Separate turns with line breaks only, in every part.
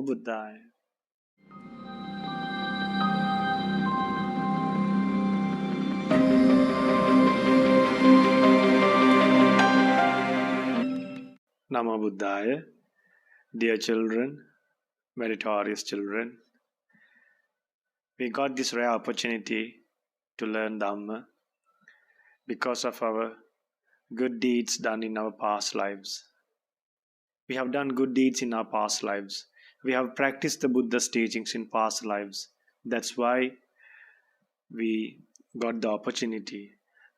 Buddhaya. Namo Buddhaya. Dear children, meritorious children, we got this rare opportunity to learn Dhamma because of our good deeds done in our past lives. We have done good deeds in our past lives. We have practiced the Buddha's teachings in past lives. That's why we got the opportunity,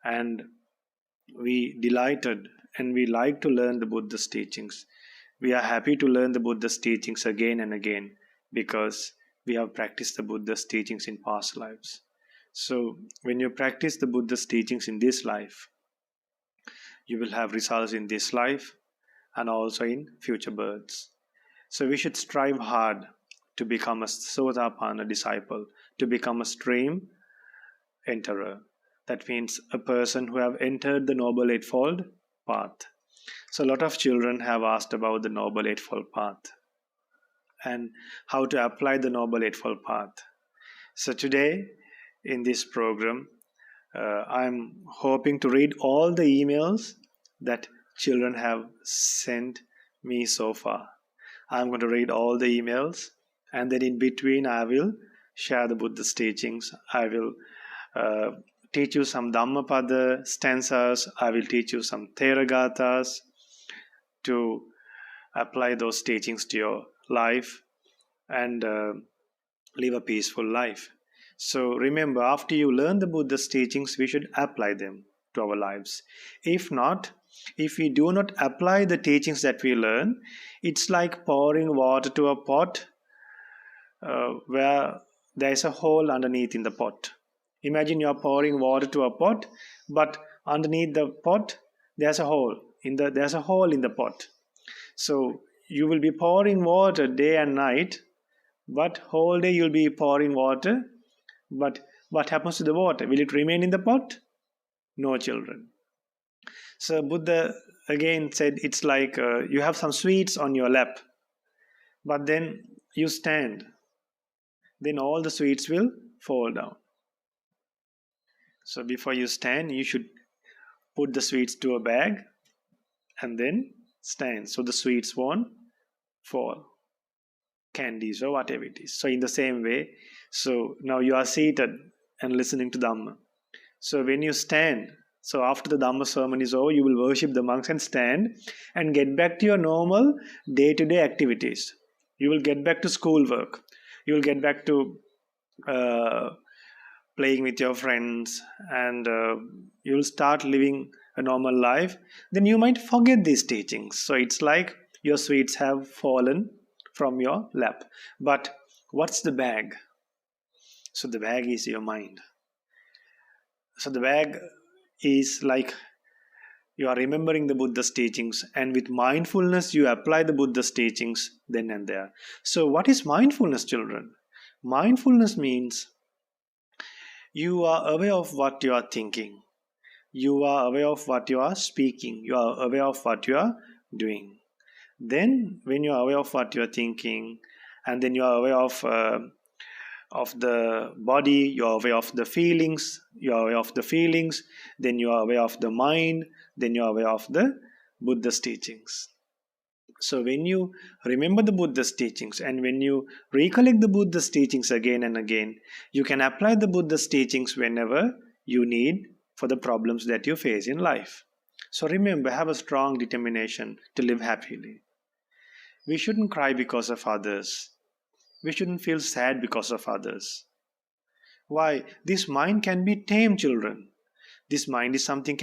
and we delighted and we like to learn the Buddha's teachings. We are happy to learn the Buddha's teachings again and again because we have practiced the Buddha's teachings in past lives. So when you practice the Buddha's teachings in this life, you will have results in this life and also in future births. So we should strive hard to become a Sotapanna disciple, to become a stream enterer. That means a person who have entered the Noble Eightfold Path. So a lot of children have asked about the Noble Eightfold Path and how to apply the Noble Eightfold Path. So today in this program, I'm hoping to read all the emails that children have sent me so far. I'm going to read all the emails, and then in between I will share the Buddha's teachings. I will teach you some Dhammapada stanzas. I will teach you some Theragathas to apply those teachings to your life and live a peaceful life. So remember, after you learn the Buddha's teachings, we should apply them to our lives. If not, if we do not apply the teachings that we learn, it's like pouring water to a pot where there is a hole underneath in the pot. Imagine you are pouring water to a pot, but underneath the pot there's a hole in the pot. So you will be pouring water day and night, but whole day you'll be pouring water. But what happens to the water? Will it remain in the pot? No, children. So Buddha again said it's like you have some sweets on your lap, but then you stand, then all the sweets will fall down. So before you stand, you should put the sweets to a bag and then stand, so the sweets won't fall, candies or whatever it is. So in the same way, so now you are seated and listening to Dhamma. So when you stand, so after the Dhamma sermon is over, you will worship the monks and stand and get back to your normal day-to-day activities. You will get back to schoolwork. You will get back to playing with your friends, and you will start living a normal life. Then you might forget these teachings. So it's like your sweets have fallen from your lap. But what's the bag? So the bag is your mind. So the bag is like you are remembering the Buddha's teachings, and with mindfulness you apply the Buddha's teachings then and there. So what is mindfulness, children? Mindfulness means you are aware of what you are thinking. You are aware of what you are speaking. You are aware of what you are doing. Then when you are aware of what you are thinking, and then you are aware of the body, you are aware of the feelings, you are aware of the feelings, then you are aware of the mind, then you are aware of the Buddha's teachings. So when you remember the Buddha's teachings and when you recollect the Buddha's teachings again and again, you can apply the Buddha's teachings whenever you need for the problems that you face in life. So remember, have a strong determination to live happily. We shouldn't cry because of others. We shouldn't feel sad because of others. Why? This mind can be tamed, children. This mind is something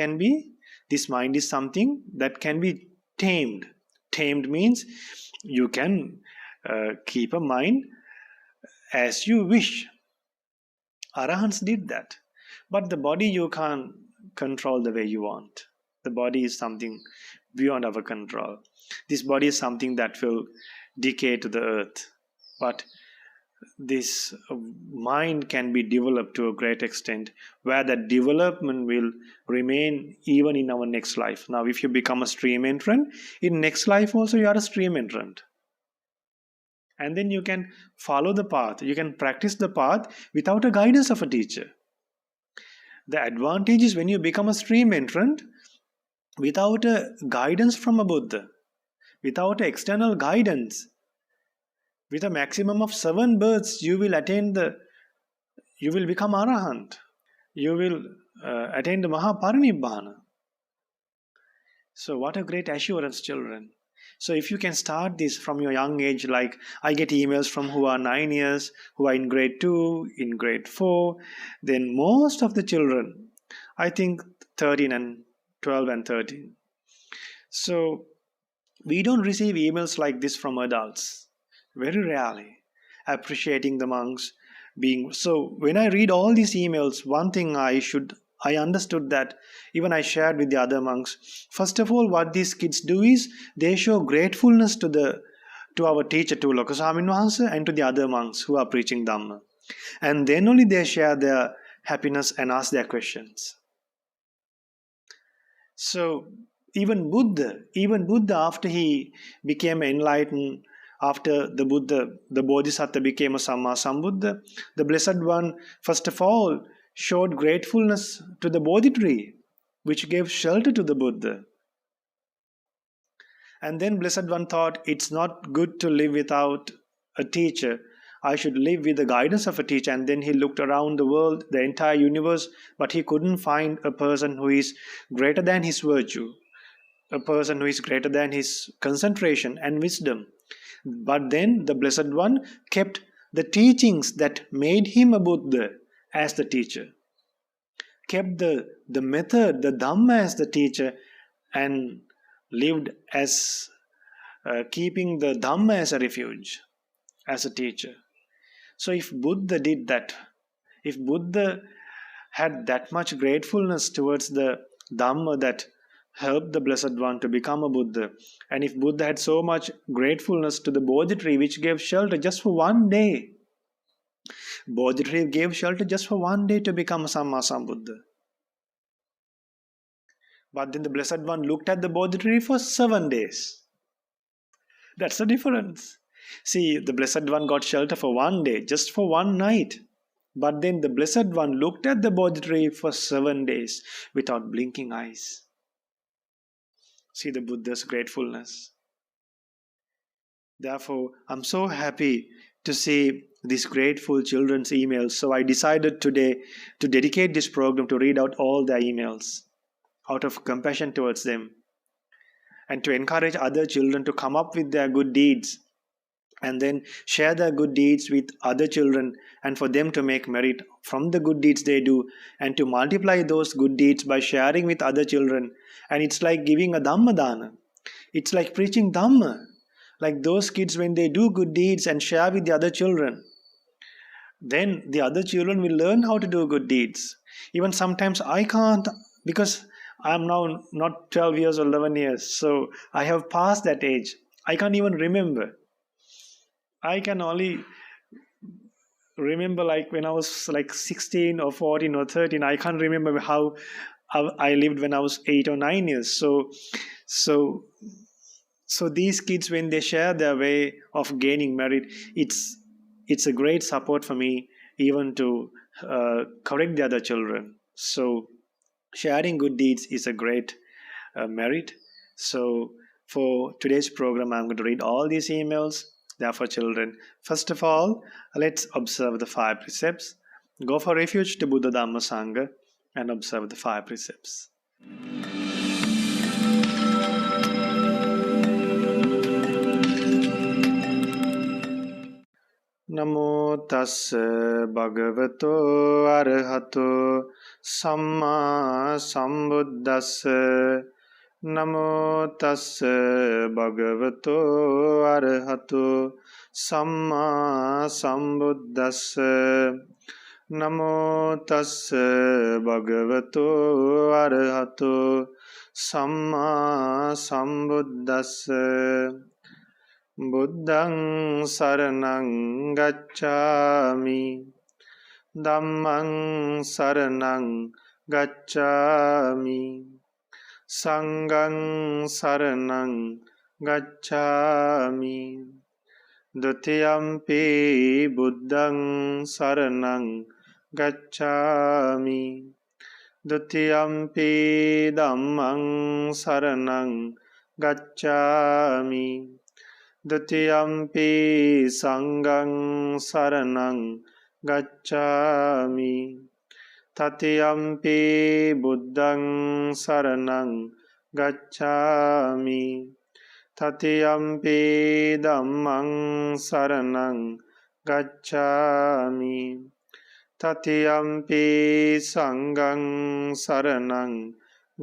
that can be tamed. Tamed means you can keep a mind as you wish. Arahants did that. But the body you can't control the way you want. The body is something beyond our control. This body is something that will decay to the earth. But this mind can be developed to a great extent, where that development will remain even in our next life. Now, if you become a stream entrant, in next life also you are a stream entrant. And then you can follow the path. You can practice the path without a guidance of a teacher. The advantage is when you become a stream entrant without a guidance from a Buddha, without external guidance, with a maximum of 7 births, you will become Arahant. You will attain the Mahaparinibbana. So what a great assurance, children. So if you can start this from your young age, like I get emails from who are 9 years, who are in grade 2, in grade 4, then most of the children, I think 13 and 12 and 13. So we don't receive emails like this from adults, very rarely, appreciating the monks being. So when I read all these emails, one thing I understood that even I shared with the other monks. First of all, what these kids do is they show gratefulness to our teacher, to Lokasamin Wahanse, and to the other monks who are preaching Dhamma. And then only they share their happiness and ask their questions. So even Buddha after he became enlightened, after the Bodhisattva became a Samma Sambuddha, the Blessed One, first of all, showed gratefulness to the Bodhi tree, which gave shelter to the Buddha. And then Blessed One thought, it's not good to live without a teacher. I should live with the guidance of a teacher. And then he looked around the world, the entire universe, but he couldn't find a person who is greater than his virtue, a person who is greater than his concentration and wisdom. But then the Blessed One kept the teachings that made him a Buddha as the teacher, kept the method, the Dhamma as the teacher, and lived as keeping the Dhamma as a refuge, as a teacher. So if Buddha did that, if Buddha had that much gratefulness towards the Dhamma that helped the Blessed One to become a Buddha, and if Buddha had so much gratefulness to the Bodhi tree which gave shelter just for one day, Bodhi tree gave shelter just for one day to become a Samma Sambuddha. But then the Blessed One looked at the Bodhi tree for 7 days. That's the difference. See, the Blessed One got shelter for one day, just for one night. But then the Blessed One looked at the Bodhi tree for 7 days without blinking eyes. See the Buddha's gratefulness. Therefore, I'm so happy to see these grateful children's emails. So I decided today to dedicate this program to read out all their emails out of compassion towards them, and to encourage other children to come up with their good deeds and then share their good deeds with other children, and for them to make merit from the good deeds they do, and to multiply those good deeds by sharing with other children. And it's like giving a Dhamma dana. It's like preaching Dhamma. Like those kids, when they do good deeds and share with the other children, then the other children will learn how to do good deeds. Even sometimes I can't, because I'm now not 12 years or 11 years, so I have passed that age. I can't even remember. I can only remember like when I was like 16 or 14 or 13. I can't remember how I lived when I was 8 or 9 years. So these kids, when they share their way of gaining merit, it's a great support for me even to correct the other children. So sharing good deeds is a great merit. So for today's program, I'm going to read all these emails. Therefore, children, first of all, let's observe the 5 precepts. Go for refuge to Buddha, Dhamma, Sangha and observe the 5 precepts. Namo tassa bhagavato arahato samma sambuddhassa. Namo tassa bhagavato arahato samma sambuddhassa. Namo tassa bhagavato arahato samma sambuddhassa. Buddhaṃ saraṇaṃ gacchāmi, Dhammaṃ saraṇaṃ gacchāmi, Saṅghaṃ saraṇaṃ gacchāmi, Dutiyampi buddhaṃ saraṇaṃ gacchāmi. Dutiyampi dhammaṃ saraṇaṃ gacchāmi. Dutiyampi saṅgaṃ saraṇaṃ gacchāmi. Tatiyampi buddhaṃ saraṇaṃ gacchāmi. Tatiyampi dhammaṃ saraṇaṃ gacchāmi. Tatiyampi saṅgaṃ saraṇaṃ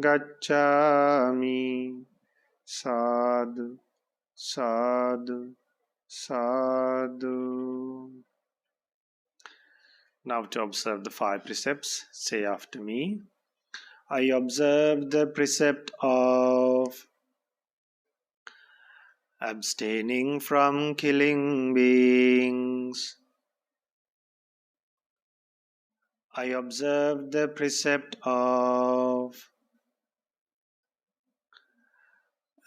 gacchāmi. Sadhu, sadhu, sadhu. Now to observe the 5 precepts, say after me. I observe the precept of abstaining from killing beings. I observe the precept of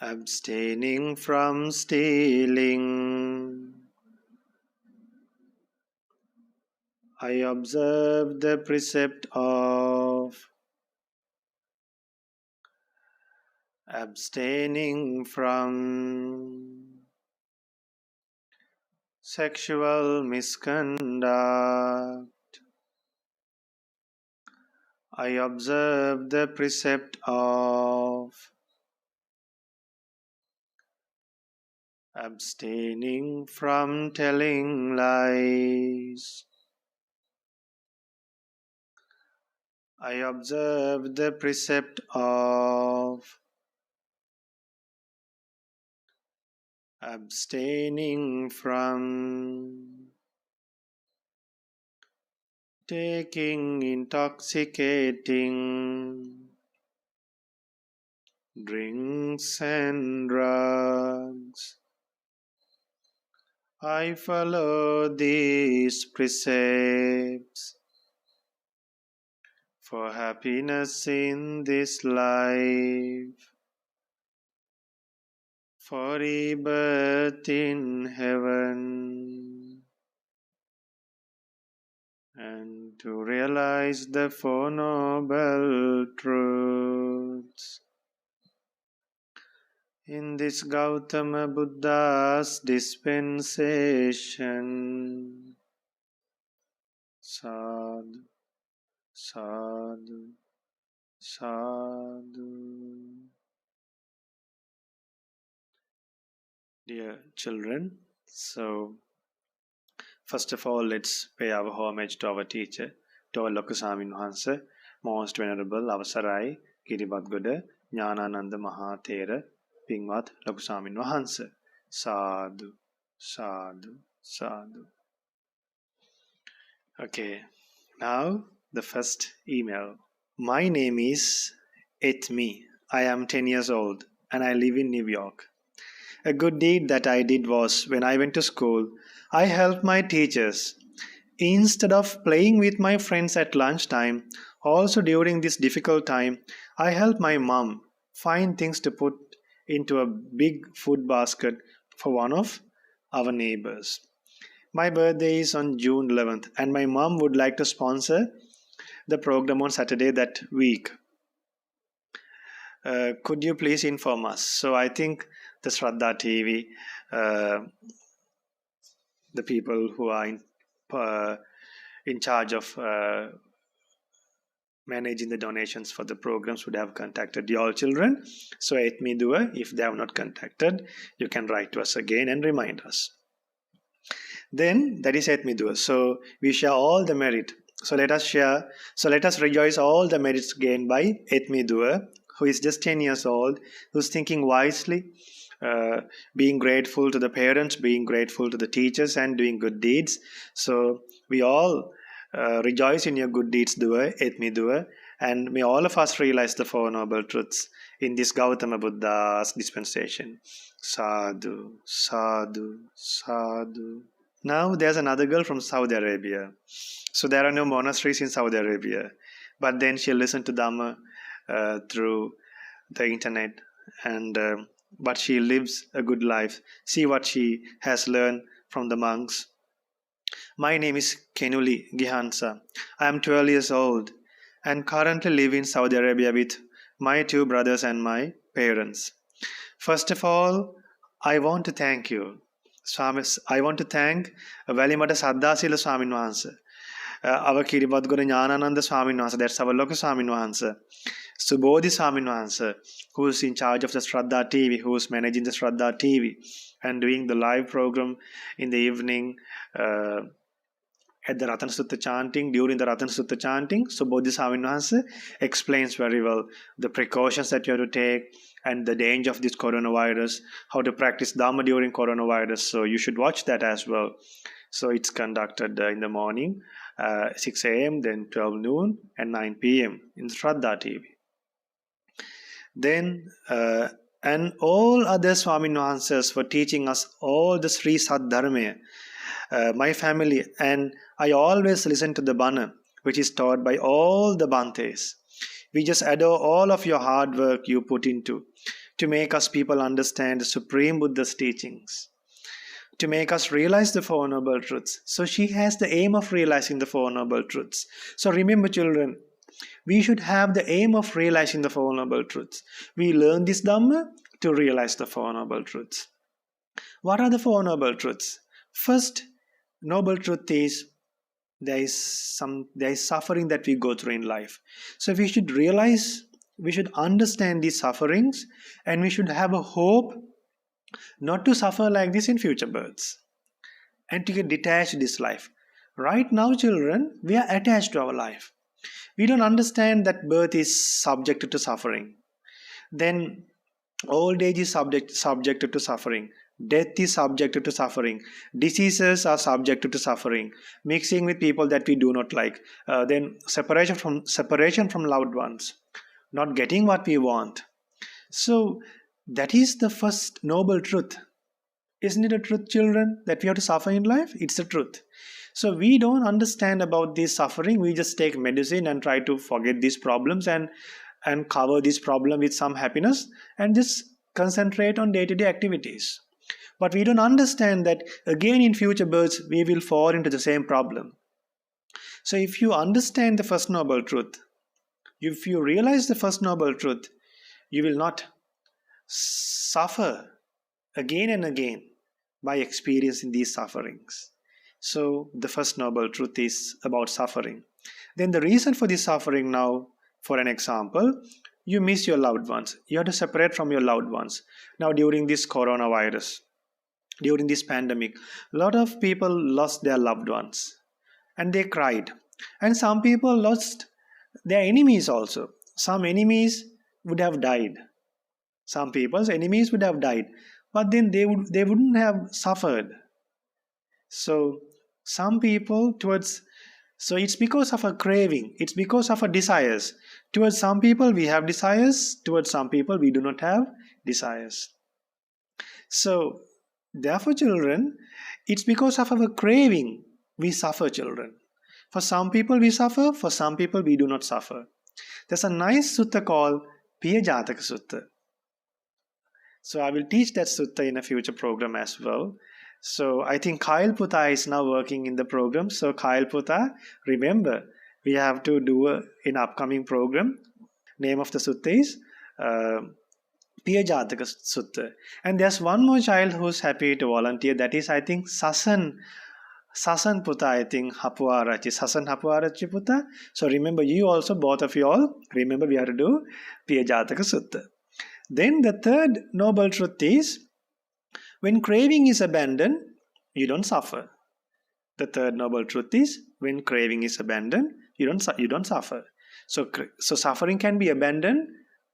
abstaining from stealing. I observe the precept of abstaining from sexual misconduct. I observe the precept of abstaining from telling lies. I observe the precept of abstaining from taking intoxicating drinks and drugs. I follow these precepts for happiness in this life, for rebirth in heaven, and to realize the Four Noble Truths. In this Gautama Buddha's dispensation. Sadhu, sadhu, sadhu. Dear children, so first of all, let's pay our homage to our teacher, to our Lokasamin Hansa, Most Venerable Avasarai Kiribadgoda Jnanananda Mahathera Pingvat Lokasamin Hansa. Sadhu, sadhu, sadhu. Okay, now the first email. My name is Etmi. I am 10 years old and I live in New York. A good deed that I did was when I went to school, I helped my teachers. Instead of playing with my friends at lunchtime, also during this difficult time, I helped my mom find things to put into a big food basket for one of our neighbors. My birthday is on June 11th, and my mom would like to sponsor the program on Saturday that week. Could you please inform us? So I think the ShraddhaTV, the people who are in charge of managing the donations for the programs would have contacted your children. So at me dua, if they have not contacted, you can write to us again and remind us. Then that is at me dua. So we share all the merit. So let us share. So let us rejoice all the merits gained by at me dua, who is just 10 years old, who's thinking wisely, being grateful to the parents, being grateful to the teachers, and doing good deeds. So we all rejoice in your good deeds, dua, etmi dua, and may all of us realize the Four Noble Truths in this Gautama Buddha's dispensation. Sadhu, sadhu, sadhu. Now there's another girl from Saudi Arabia. So there are no monasteries in Saudi Arabia, but then she listened to Dhamma through the internet, and but she lives a good life. See what she has learned from the monks. My name is Kenuli Gihansa. I am 12 years old and currently live in Saudi Arabia with my 2 brothers and my parents. First of all, I want to thank you. I want to thank Valimata Saddasila Swamin Wahansa. Our Kiribadguru Jnanananda Swamin Wahansa, that's our local Swamin Wahansa. Subodhi Swamin Wahansa, who is in charge of the ShraddhaTV, who is managing the ShraddhaTV and doing the live program in the evening at the Ratana Sutta chanting, during the Ratana Sutta chanting. Subodhi Swamin Wahansa explains very well the precautions that you have to take and the danger of this coronavirus, how to practice Dhamma during coronavirus. So you should watch that as well. So it's conducted in the morning, 6 a.m., then 12 noon and 9 p.m. in ShraddhaTV. Then, and all other Swamin Wahansas were teaching us all the Sri Saddharmaya. My family and I always listen to the Bana, which is taught by all the Bantes. We just adore all of your hard work you put into to make us people understand the Supreme Buddha's teachings, to make us realize the Four Noble Truths. So she has the aim of realizing the Four Noble Truths. So remember, children, we should have the aim of realizing the Four Noble Truths. We learn this Dhamma to realize the Four Noble Truths. What are the Four Noble Truths? First noble truth is there is suffering that we go through in life. So we should realize, we should understand these sufferings, and we should have a hope not to suffer like this in future births and to get detached this life. Right now, children, we are attached to our life. We don't understand that birth is subjected to suffering. Then old age is subjected to suffering. Death is subjected to suffering. Diseases are subjected to suffering. Mixing with people that we do not like. Then separation from loved ones. Not getting what we want. So that is the first noble truth. Isn't it a truth, children, that we have to suffer in life? It's a truth. So we don't understand about this suffering. We just take medicine and try to forget these problems and cover this problem with some happiness and just concentrate on day-to-day activities. But we don't understand that again in future births we will fall into the same problem. So if you understand the first noble truth, if you realize the first noble truth, you will not suffer again and again by experiencing these sufferings. So the first noble truth is about suffering. Then the reason for this suffering now, for an example, you miss your loved ones. You have to separate from your loved ones. Now during this coronavirus, during this pandemic, a lot of people lost their loved ones and they cried. And some people lost their enemies also. Some enemies would have died. Some people's enemies would have died. But then they wouldn't have suffered. So some people so it's because of a craving. It's because of a desires. Towards some people we have desires. Towards some people we do not have desires. So therefore, children, it's because of our craving we suffer, children. For some people we suffer, for some people we do not suffer. There's a nice sutta called Piyajataka Sutta. So I will teach that sutta in a future program as well. So I think Kyle Putta is now working in the program. So Kyle Putta, remember, we have to do an upcoming program. Name of the sutta is Piyajataka Sutta. And there's one more child who's happy to volunteer. That is, I think, Sasan Putta, I think, Hapuarachi. Sasan Hapuarachi Putta. So remember, you also, both of you all, remember we have to do Piyajataka Sutta. Then the third noble truth is, when craving is abandoned, you don't suffer. The third noble truth is, when craving is abandoned, you don't suffer. So suffering can be abandoned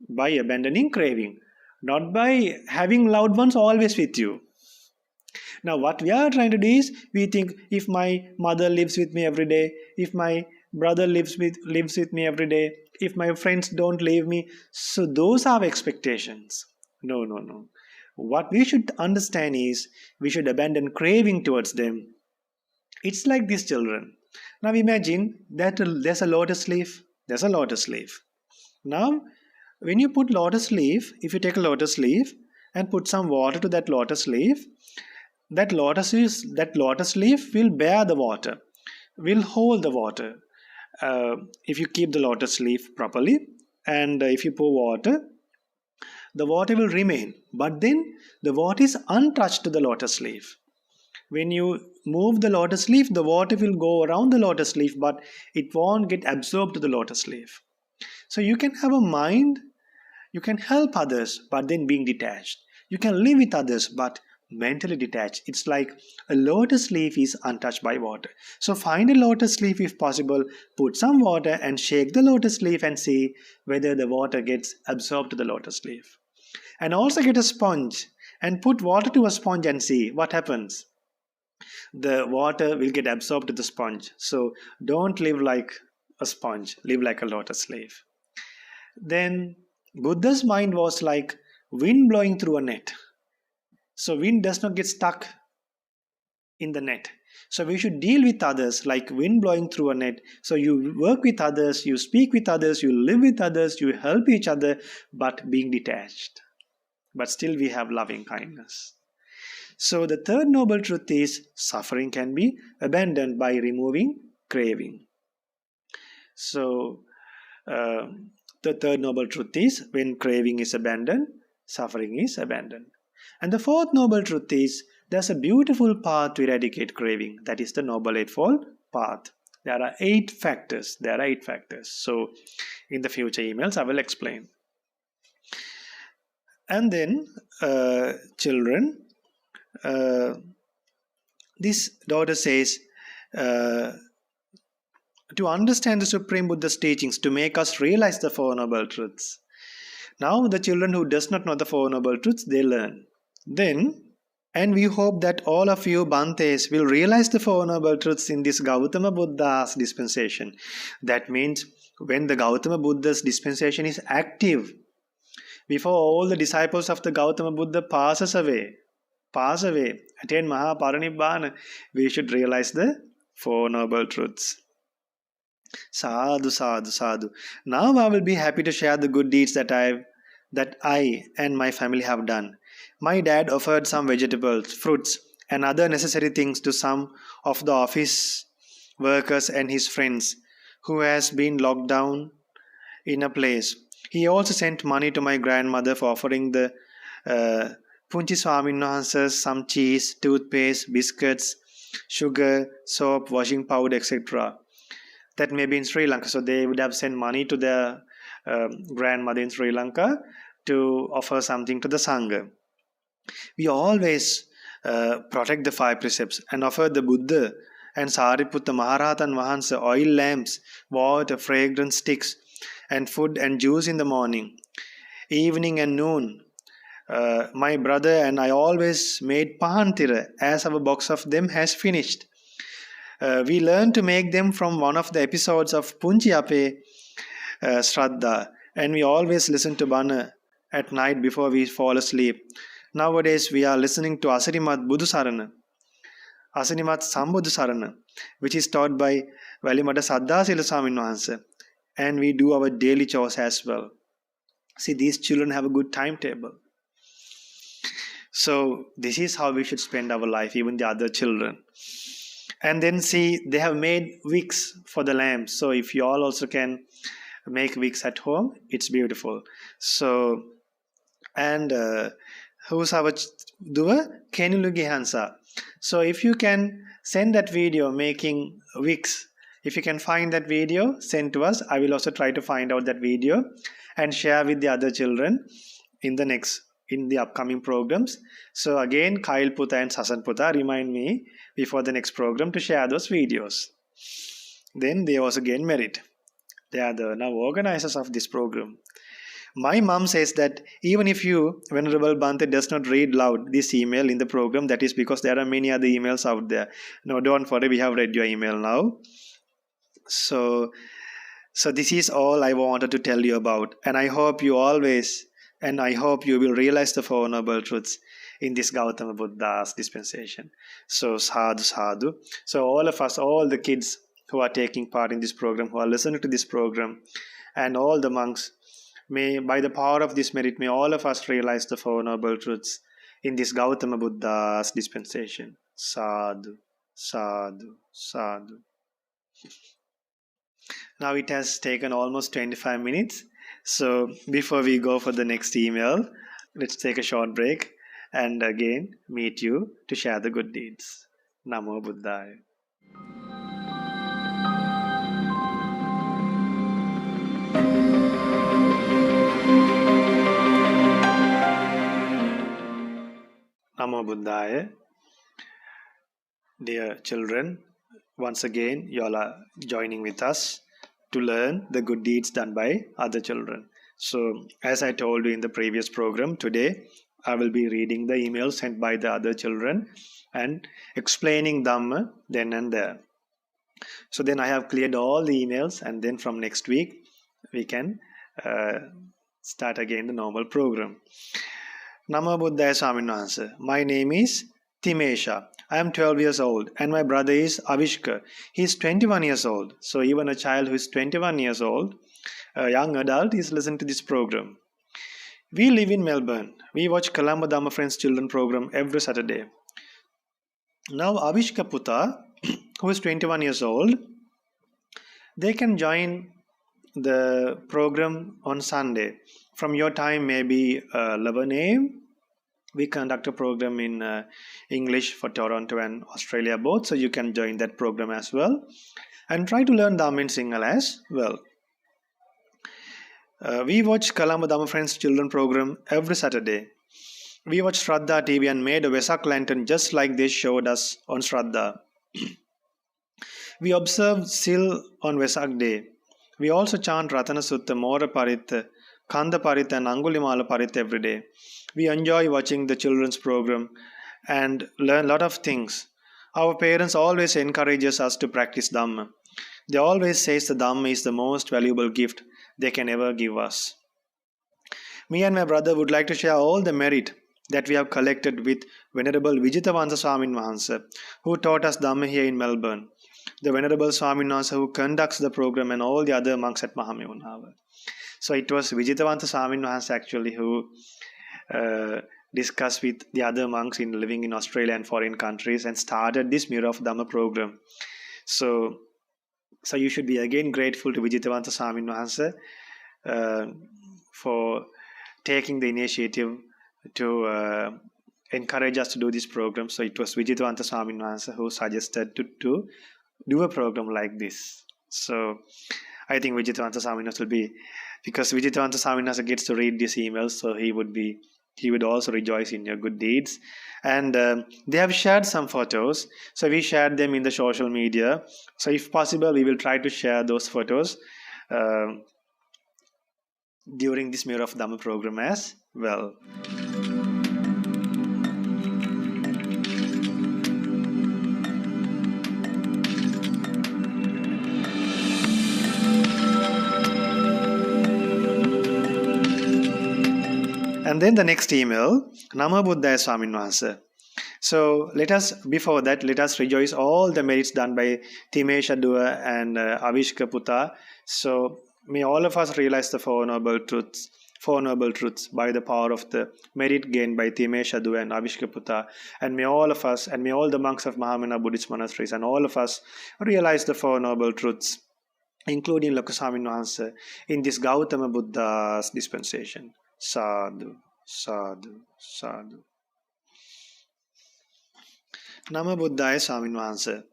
by abandoning craving, not by having loved ones always with you. Now what we are trying to do is, we think, if my mother lives with me every day, if my brother lives with me every day, if my friends don't leave me, so those are expectations. No. What we should understand is, we should abandon craving towards them. It's like these children. Now imagine that there's a lotus leaf. There's a lotus leaf. Now, when you put lotus leaf, if you take a lotus leaf and put some water to that lotus leaf, that lotus leaf will bear the water, will hold the water. If you keep the lotus leaf properly, and if you pour water, the water will remain. But then the water is untouched to the lotus leaf. When you move the lotus leaf, the water will go around the lotus leaf, but it won't get absorbed to the lotus leaf. So you can have a mind, you can help others, but then being detached. You can live with others, but mentally detached. It's like a lotus leaf is untouched by water. So find a lotus leaf if possible, put some water and shake the lotus leaf and see whether the water gets absorbed to the lotus leaf. And also get a sponge and put water to a sponge and see what happens. The water will get absorbed to the sponge. So don't live like a sponge, live like a lotus leaf. Then Buddha's mind was like wind blowing through a net. So wind does not get stuck in the net. So we should deal with others like wind blowing through a net. So you work with others, you speak with others, you live with others, you help each other, but being detached. But still we have loving kindness. So the third noble truth is suffering can be abandoned by removing craving. So the third noble truth is when craving is abandoned, suffering is abandoned. And the fourth noble truth is there's a beautiful path to eradicate craving. That is the Noble Eightfold Path. There are 8 factors. So in the future emails, I will explain. And then, children, this daughter says, to understand the Supreme Buddha's teachings, to make us realize the Four Noble Truths. Now, the children who does not know the Four Noble Truths, they learn. Then, and we hope that all of you Bhantes will realize the Four Noble Truths in this Gautama Buddha's dispensation. That means when the Gautama Buddha's dispensation is active, before all the disciples of the Gautama Buddha pass away, attain Maha Parinibbana, we should realize the Four Noble Truths. Sadhu, sadhu, sadhu. Now I will be happy to share the good deeds that I and my family have done. My dad offered some vegetables, fruits, and other necessary things to some of the office workers and his friends who has been locked down in a place. He also sent money to my grandmother for offering the Punchi Swamin Wahanses some cheese, toothpaste, biscuits, sugar, soap, washing powder, etc. That may be in Sri Lanka. So they would have sent money to their grandmother in Sri Lanka to offer something to the Sangha. We always protect the 5 precepts and offer the Buddha and Sariputta Maharatan Wahanse oil lamps, water, fragrant sticks, and food and juice in the morning, evening and noon. My brother and I always made pahantira as our box of them has finished. We learned to make them from one of the episodes of Punchi Ape Shraddha, and we always listen to Bana at night before we fall asleep. Nowadays we are listening to Asarimat Budusarana, Asanimat Sambudusarana, which is taught by Valimata Saddhasila Swamin Wahanse, and we do our daily chores as well. See, these children have a good timetable. So this is how we should spend our life, even the other children. And then see, they have made wicks for the lamps. So if you all also can make wicks at home, it's beautiful. So, and who's our doer? Kenulugi Hansa. So if you can send that video making wicks, if you can find that video, send to us. I will also try to find out that video and share with the other children in the upcoming programs. So again, Kyle Putta and Sasan Putta remind me before the next program to share those videos. Then they also gain merit. They are the now organizers of this program. My mom says that even if you, Venerable Bhante, does not read loud this email in the program, that is because there are many other emails out there. No, don't worry, we have read your email now. So this is all I wanted to tell you about. And I hope you will realize the Four Noble Truths in this Gautama Buddha's dispensation. So sadhu, sadhu. So all of us, all the kids who are taking part in this program, who are listening to this program, and all the monks, may, by the power of this merit, may all of us realize the Four Noble Truths in this Gautama Buddha's dispensation. Sadhu, sadhu, sadhu. Now it has taken almost 25 minutes. So before we go for the next email, let's take a short break and again meet you to share the good deeds. Namo Buddhaya. Namo Buddhaya. Dear children, once again you all are joining with us to learn the good deeds done by other children. So as I told you in the previous program, today I will be reading the emails sent by the other children and explaining Dhamma then and there. So then I have cleared all the emails, and then from next week we can start again the normal program. Namo Buddhaya Swamin Wahanse. My name is Timesha. I am 12 years old and my brother is Avishka. He is 21 years old. So even a child who is 21 years old, a young adult, is listening to this program. We live in Melbourne. We watch Colombo Dhamma Friends Children program every Saturday. Now Avishka Puta, who is 21 years old, they can join the program on Sunday. From your time, maybe 11 a.m. We conduct a program in English for Toronto and Australia both, so you can join that program as well and try to learn Dhamma in Sinhala as well. We watch Colombo Dhamma Friends Children program every Saturday. We watch ShraddhaTV and made a Vesak lantern just like they showed us on Shraddha. We observe Sil on Vesak day. We also chant Ratana Sutta, Mora Paritha, Kanda Paritha and Angulimala Paritha every day. We enjoy watching the children's program and learn a lot of things. Our parents always encourage us to practice Dhamma. They always say the Dhamma is the most valuable gift they can ever give us. Me and my brother would like to share all the merit that we have collected with Venerable Vijitavansa Swamin Wahanse, who taught us Dhamma here in Melbourne. The Venerable Swamin Wahanse who conducts the program and all the other monks at Mahamevunava. So it was Vijitavansa Swamin Wahanse actually who discussed with the other monks living in Australia and foreign countries and started this Mirror of Dhamma program. So you should be again grateful to Vijitavansa Swamin Wahanse for taking the initiative to encourage us to do this program. So it was Vijitavansa Swamin Wahanse who suggested to do a program like this. So I think Vijitavansa Swamin Wahanse will be, because Vijitavansa Swamin Wahanse gets to read these emails, so he would also rejoice in your good deeds. And they have shared some photos, so we shared them in the social media. So if possible, we will try to share those photos during this Mirror of Dhamma program as well. And then the next email, Namo Buddhaya Swamin Wahanse. So let us rejoice all the merits done by Timesha Dua and Avishka Puta. So may all of us realize the Four Noble Truths by the power of the merit gained by Timesha Dua and Avishka Puta. And may all of us, and may all the monks of Mahamana Buddhist monasteries and all of us realize the Four Noble Truths, including Lokaswamin Wahanse, in this Gautama Buddha's dispensation. Sadhu, sadhu, sadhu. Namo Buddhaya Swamin Wahanse.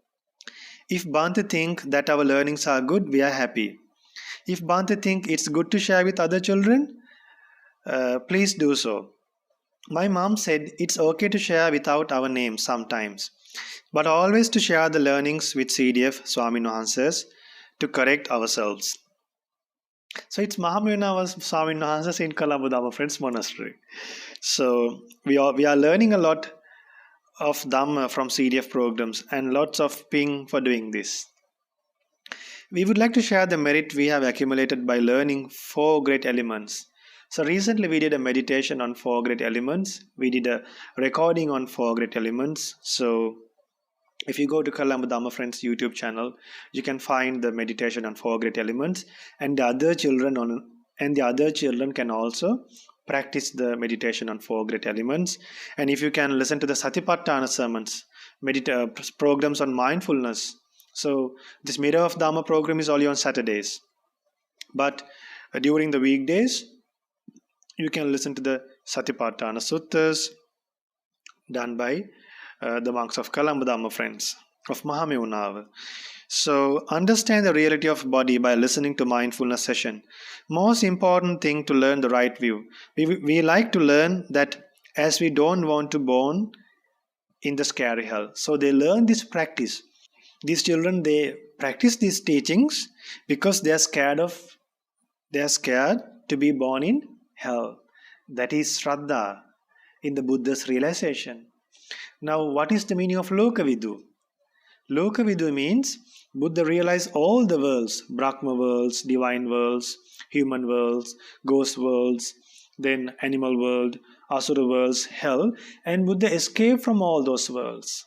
If Bhante think that our learnings are good, we are happy. If Bhante think it's good to share with other children, please do so. My mom said it's okay to share without our names sometimes, but always to share the learnings with CDF Swamin Wahanses to correct ourselves. So it's Mahamevunava Swamin Wahanse in Colombo Dhamma Friends Monastery. So we are learning a lot of Dhamma from CDF programs and lots of ping for doing this. We would like to share the merit we have accumulated by learning 4 great elements. So recently we did a meditation on 4 great elements. We did a recording on 4 great elements. So if you go to Colombo Dhamma Friends YouTube channel, you can find the meditation on 4 great elements, and the other children can also practice the meditation on 4 great elements. And if you can listen to the Satipatthana sermons, programs on mindfulness. So this Mirror of Dhamma program is only on Saturdays. But during the weekdays, you can listen to the Satipatthana Suttas done by the monks of Kalamba Dhamma friends of Mahamevunava. So understand the reality of body by listening to mindfulness session. Most important thing to learn the right view. We like to learn that as we don't want to born in the scary hell. So they learn this practice. These children, they practice these teachings because they are scared to be born in hell. That is Shraddha in the Buddha's realization. Now, what is the meaning of Lokavidu? Lokavidu means Buddha realized all the worlds, Brahma worlds, divine worlds, human worlds, ghost worlds, then animal world, Asura worlds, hell, and Buddha escaped from all those worlds.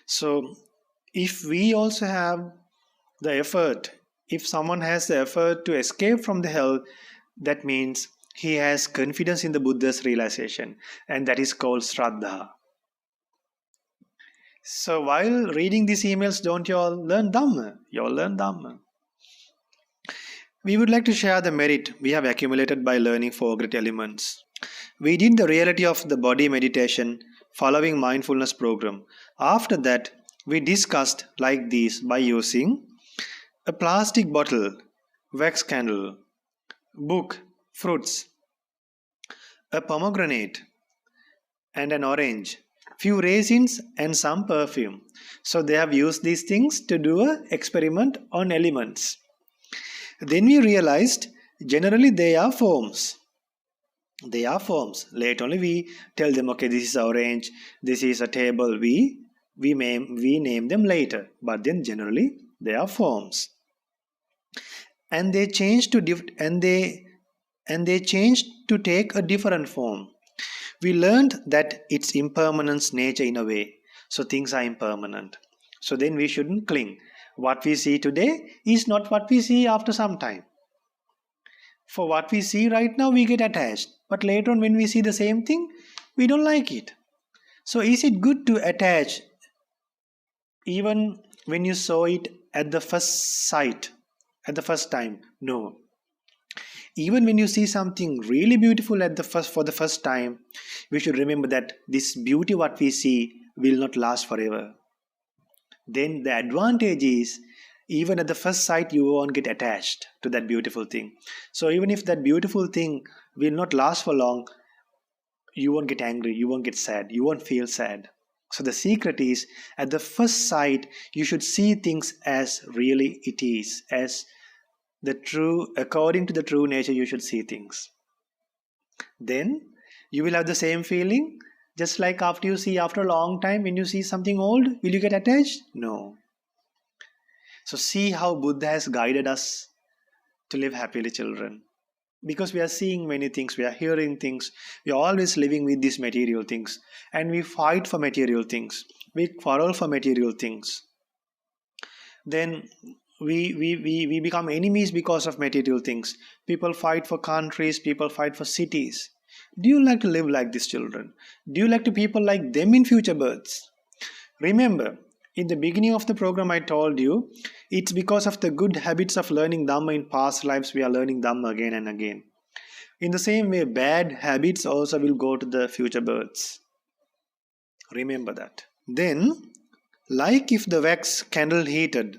So, if we also have the effort, if someone has the effort to escape from the hell, that means he has confidence in the Buddha's realization, and that is called Shraddha. So while reading these emails, don't you all learn Dhamma? You all learn Dhamma. We would like to share the merit we have accumulated by learning 4 great elements. We did the reality of the body meditation following mindfulness program. After that, we discussed like this by using a plastic bottle, wax candle, book, fruits, a pomegranate, and an orange, few raisins and some perfume. So they have used these things to do an experiment on elements. Then we realized generally they are forms. They are forms. Later only we tell them, okay, this is orange, this is a table. We name them later. But then generally they are forms. And they changed to take a different form. We learned that it's impermanence nature in a way. So things are impermanent. So then we shouldn't cling. What we see today is not what we see after some time. For what we see right now, we get attached. But later on when we see the same thing, we don't like it. So is it good to attach even when you saw it at the first sight, at the first time? No. Even when you see something really beautiful for the first time, we should remember that this beauty what we see will not last forever. Then the advantage is, even at the first sight, you won't get attached to that beautiful thing. So even if that beautiful thing will not last for long, you won't get angry, you won't get sad, you won't feel sad. So the secret is, at the first sight, you should see things as really it is, as according to the true nature, you should see things. Then you will have the same feeling, just like after a long time, when you see something old, will you get attached? No. So see how Buddha has guided us to live happily, children. Because we are seeing many things, we are hearing things, we are always living with these material things, and we fight for material things, we quarrel for material things. Then we become enemies because of material things. People fight for countries, people fight for cities. Do you like to live like these children? Do you like to people like them in future births? Remember, in the beginning of the program I told you, it's because of the good habits of learning Dhamma in past lives we are learning Dhamma again and again. In the same way, bad habits also will go to the future births. Remember that. Then, like if the wax candle heated,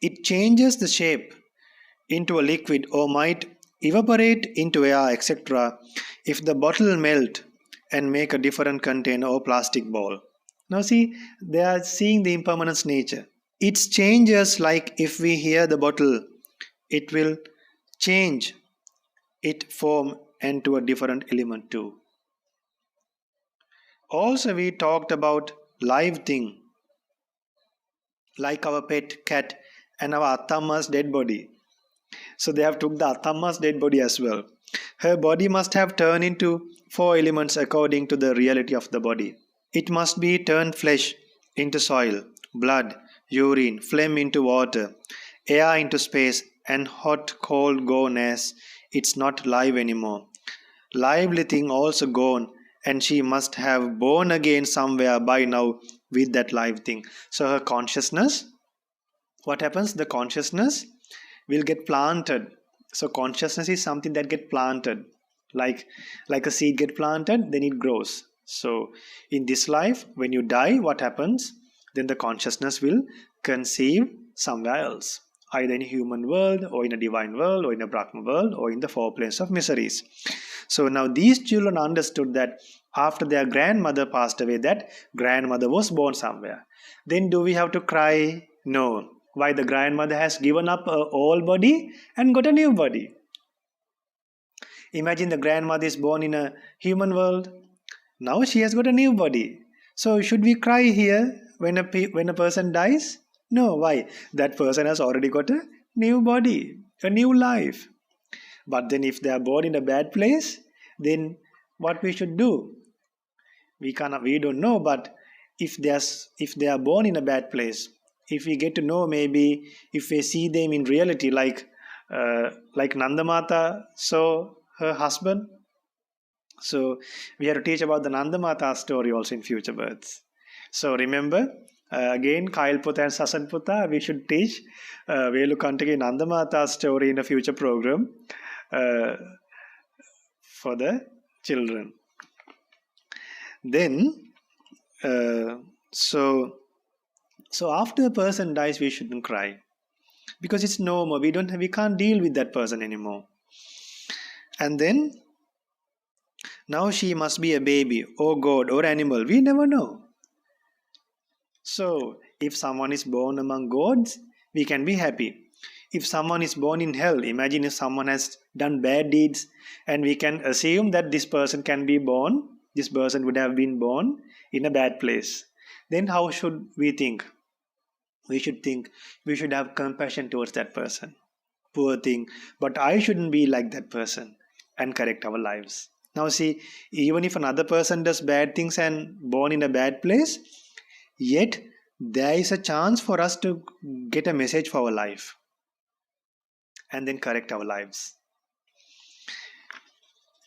it changes the shape into a liquid or might evaporate into air, etc. if the bottle melt and make a different container or plastic ball. Now see, they are seeing the impermanence nature. It changes, like if we hear the bottle, it will change its form into a different element too. Also we talked about live thing, like our pet cat and our Attamma's dead body. So they have took the Attamma's dead body as well. Her body must have turned into 4 elements according to the reality of the body. It must be turned flesh into soil, blood, urine, flame into water, air into space, and hot, cold, goness It's not live anymore. Lively thing also gone, and she must have born again somewhere by now with that live thing. So her consciousness, what happens? The consciousness will get planted. So consciousness is something that get planted, like a seed get planted, then it grows. So in this life, when you die, what happens? Then the consciousness will conceive somewhere else, either in a human world or in a divine world or in a Brahma world or in the four planes of miseries. So now these children understood that after their grandmother passed away, that grandmother was born somewhere. Then do we have to cry? No. Why? The grandmother has given up her old body and got a new body. Imagine the grandmother is born in a human world. Now she has got a new body. So should we cry here when a person dies? No. Why? That person has already got a new body, a new life. But then if they are born in a bad place, then what we should do? We don't know, but if they are born in a bad place, if we get to know, maybe if we see them in reality, like Nandamata saw her husband. So we have to teach about the Nandamata story also in future births. So remember, again, Kailputta and Sasanputta, we should teach Velukantake Nandamata story in a future program for the children. Then, so after a person dies, we shouldn't cry, because it's no more. We can't deal with that person anymore. And then, now she must be a baby or God or animal. We never know. So if someone is born among gods, we can be happy. If someone is born in hell, imagine if someone has done bad deeds, and we can assume that this person would have been born in a bad place. Then how should we think? We should have compassion towards that person. Poor thing, but I shouldn't be like that person, and correct our lives. Now see, even if another person does bad things and born in a bad place, yet there is a chance for us to get a message for our life and then correct our lives.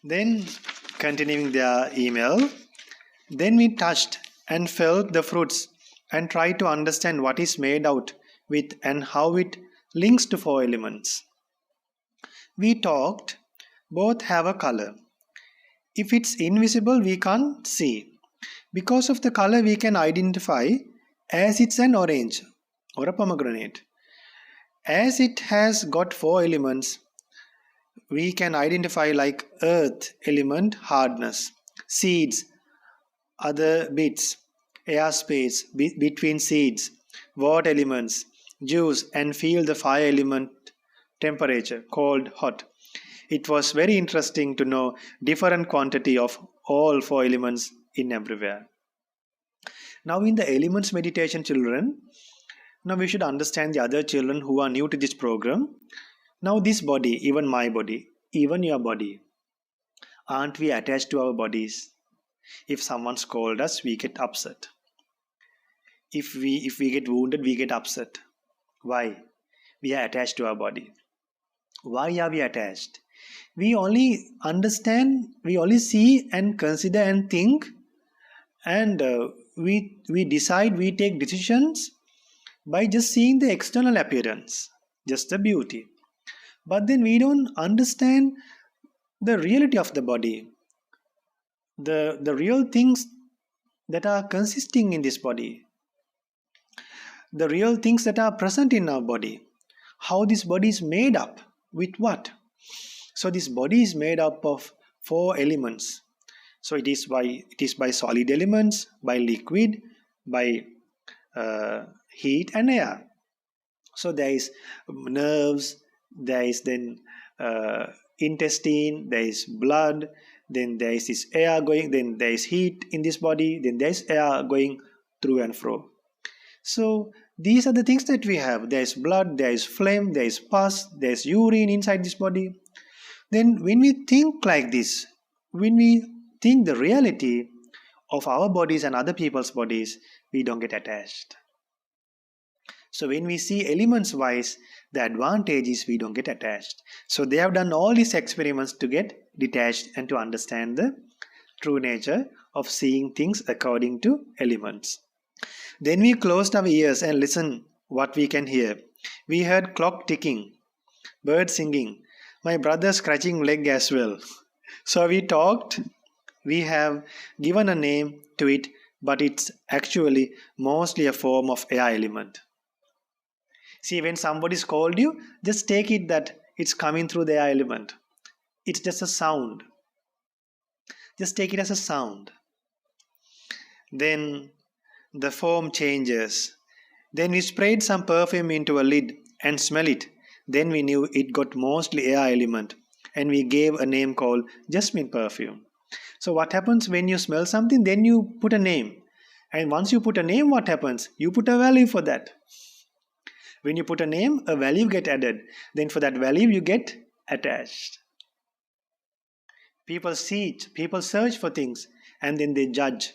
Then, continuing their email, then we touched and felt the fruits and tried to understand what is made out with and how it links to four elements. We talked, both have a color. If it's invisible, we can't see. Because of the color, we can identify as it's an orange or a pomegranate. As it has got four elements, we can identify like earth element, hardness, seeds, other bits, air space between seeds, water elements, juice, and feel the fire element, temperature, cold, hot. It was very interesting to know different quantity of all four elements in everywhere. Now in the elements meditation, children, now we should understand the other children who are new to this program. Now this body, even my body, even your body, aren't we attached to our bodies? If someone scolds us, we get upset. If we get wounded, we get upset. Why? We are attached to our body. Why are we attached? We only understand, we only see and consider and think, and we decide, we take decisions by just seeing the external appearance, just the beauty. But then we don't understand the reality of the body, the real things that are consisting in this body, the real things that are present in our body, how this body is made up, with what. So this body is made up of four elements. So it is by solid elements, by liquid, by heat and air. So there is nerves, there is then intestine, there is blood, then there is this air going, then there is heat in this body, then there is air going through and fro. So these are the things that we have. There is blood, there is phlegm, there is pus, there is urine inside this body. Then when we think like this, when we think the reality of our bodies and other people's bodies, we don't get attached. So when we see elements wise, the advantage is we don't get attached. So they have done all these experiments to get detached and to understand the true nature of seeing things according to elements. Then we closed our ears and listened what we can hear. We heard clock ticking, birds singing, my brother scratching leg as well. So we talked, we have given a name to it, but it's actually mostly a form of air element. See, when somebody's called you, just take it that it's coming through the air element. It's just a sound. Just take it as a sound. Then the form changes. Then we sprayed some perfume into a lid and smell it. Then we knew it got mostly air element, and we gave a name called jasmine perfume. So what happens when you smell something? Then you put a name. And once you put a name, what happens? You put a value for that. When you put a name, a value get added. Then for that value, you get attached. People see it, people search for things, and then they judge.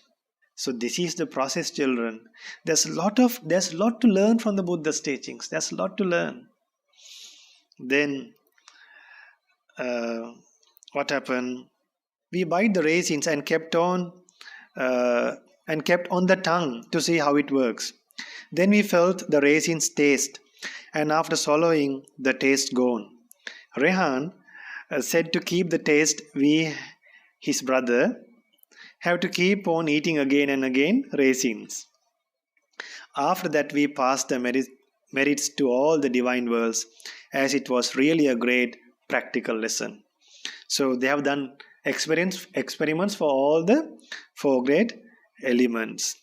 So this is the process, children. There's a lot to learn from the Buddha's teachings. There's a lot to learn. Then what happened? We bite the raisins and kept on the tongue to see how it works. Then we felt the raisins taste, and after swallowing, the taste gone. Rehan said to keep the taste, his brother, have to keep on eating again and again raisins. After that, we passed the merits to all the divine worlds, as it was really a great practical lesson. So they have done experiments for all the 4 great elements.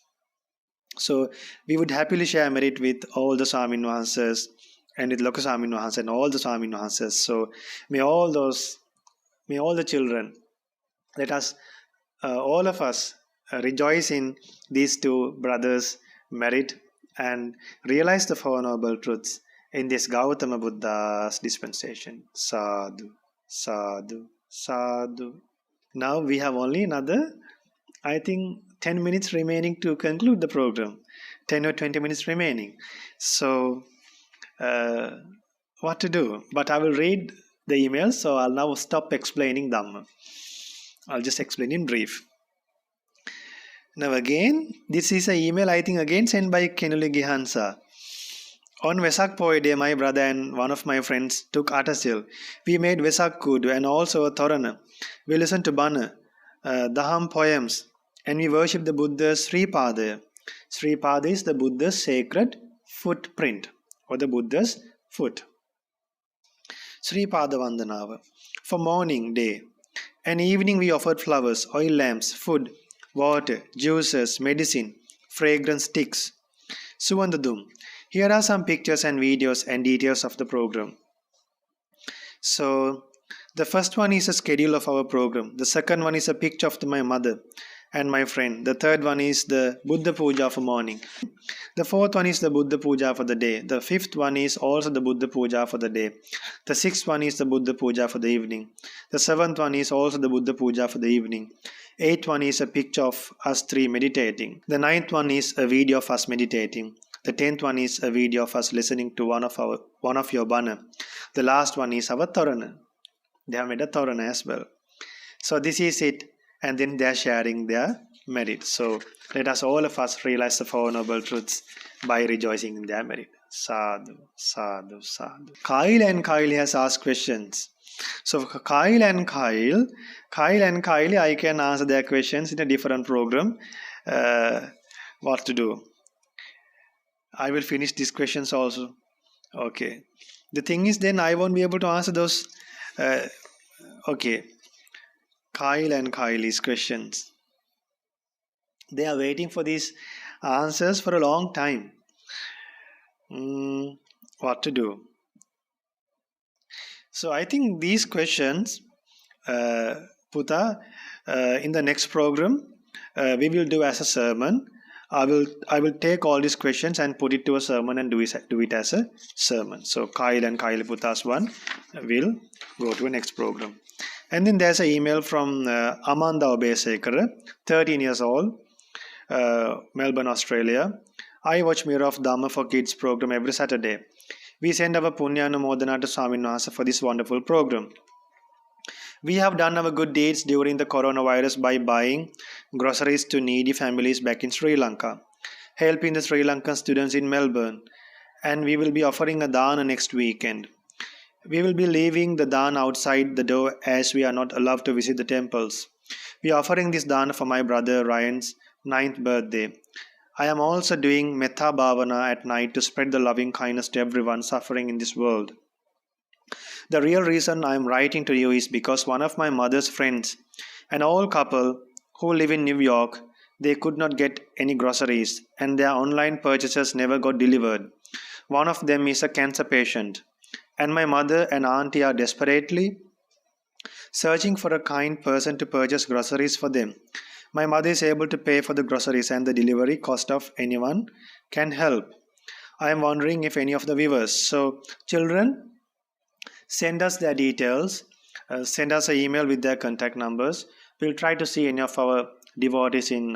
So we would happily share merit with all the Swamin Wahanses and with Loka Swamin Wahanse and all the Swamin Wahanses. So may all the children, let us, all of us, rejoice in these 2 brothers' merit and realize the 4 noble truths in this Gautama Buddha's dispensation. Sadhu, sadhu, sadhu. Now we have only another, I think, 10 minutes remaining to conclude the program. 10 or 20 minutes remaining. So, what to do? But I will read the email, so I'll now stop explaining Dhamma. I'll just explain in brief. Now again, this is an email, I think, again sent by Kenuli Gihansa. On Vesak Poy Day, my brother and one of my friends took Atasil. We made Vesak Kudu and also a Torana. We listened to Bana, Daham poems, and we worship the Buddha's Sripada. Sripada is the Buddha's sacred footprint, or the Buddha's foot. Sripada Vandanava. For morning, day, and evening we offered flowers, oil lamps, food, water, juices, medicine, fragrance sticks. Suvandadum. Here are some pictures and videos and details of the program. So, the first one is a schedule of our program. The second one is a picture of my mother and my friend. The third one is the Buddha Puja for morning. The fourth one is the Buddha Puja for the day. The fifth one is also the Buddha Puja for the day. The sixth one is the Buddha Puja for the evening. The seventh one is also the Buddha Puja for the evening. Eighth one is a picture of us 3 meditating. The ninth one is a video of us meditating. The 10th one is a video of us listening to one of your bana. The last one is our Torana. They have made a Torana as well. So this is it. And then they are sharing their merit. So let us, all of us, realize the 4 noble truths by rejoicing in their merit. Sadhu, sadhu, sadhu. Kyle and Kyle has asked questions. So for Kyle and Kyle, I can answer their questions in a different program. What to do? I will finish these questions also. Okay. The thing is, then I won't be able to answer those. Okay. Kyle and Kylie's questions. They are waiting for these answers for a long time. What to do? So I think these questions, Puta, in the next program, we will do as a sermon. I will take all these questions and put it to a sermon and do it as a sermon. So Kyle and Kyle Puta's one will go to a next program. And then there's an email from Amanda Obesekara, 13 years old, Melbourne, Australia. I watch Mirror of Dhamma for Kids program every Saturday. We send our Punya Anumodana to Swamin Wahanse for this wonderful program. We have done our good deeds during the coronavirus by buying groceries to needy families back in Sri Lanka, helping the Sri Lankan students in Melbourne, and we will be offering a dana next weekend. We will be leaving the dana outside the door as we are not allowed to visit the temples. We are offering this dana for my brother Ryan's 9th birthday. I am also doing Metta Bhavana at night to spread the loving kindness to everyone suffering in this world. The real reason I am writing to you is because one of my mother's friends, an old couple who live in New York, they could not get any groceries and their online purchases never got delivered. One of them is a cancer patient, and my mother and auntie are desperately searching for a kind person to purchase groceries for them. My mother is able to pay for the groceries and the delivery cost of anyone can help. I am wondering if any of the viewers. So, children, send us their details. Send us an email with their contact numbers. We'll try to see any of our devotees in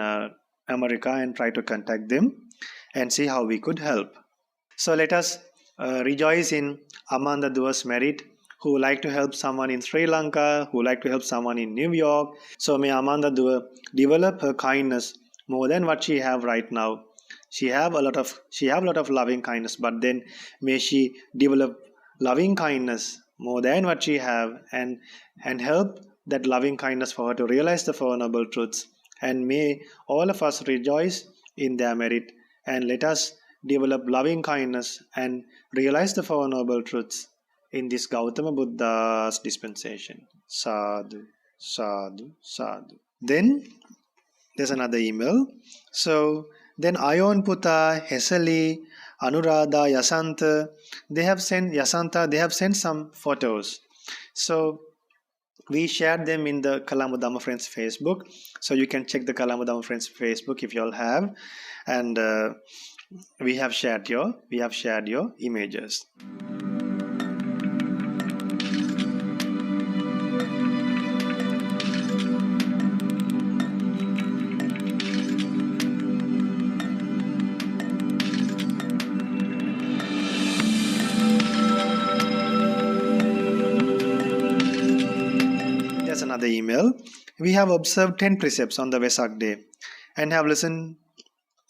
America and try to contact them and see how we could help. So let us rejoice in Amanda Dua's merit, who like to help someone in Sri Lanka, who like to help someone in New York. So may Amanda Dua develop her kindness more than what she have right now. She have a lot of loving kindness, but then may she develop loving kindness more than what she have, and help that loving kindness for her to realize the Four Noble Truths. And may all of us rejoice in their merit, and let us develop loving kindness and realize the Four Noble Truths in this Gautama Buddha's dispensation. Sadhu, sadhu, sadhu. Then there's another email. So then Ayon Puta, Hesali, Anuradha, Yasanta, they have sent some photos. So we shared them in the Colombo Dhamma Friends Facebook. So you can check the Colombo Dhamma Friends Facebook if you all have. And we have shared your images. There's another email. We have observed 10 precepts on the Vesak day and have listened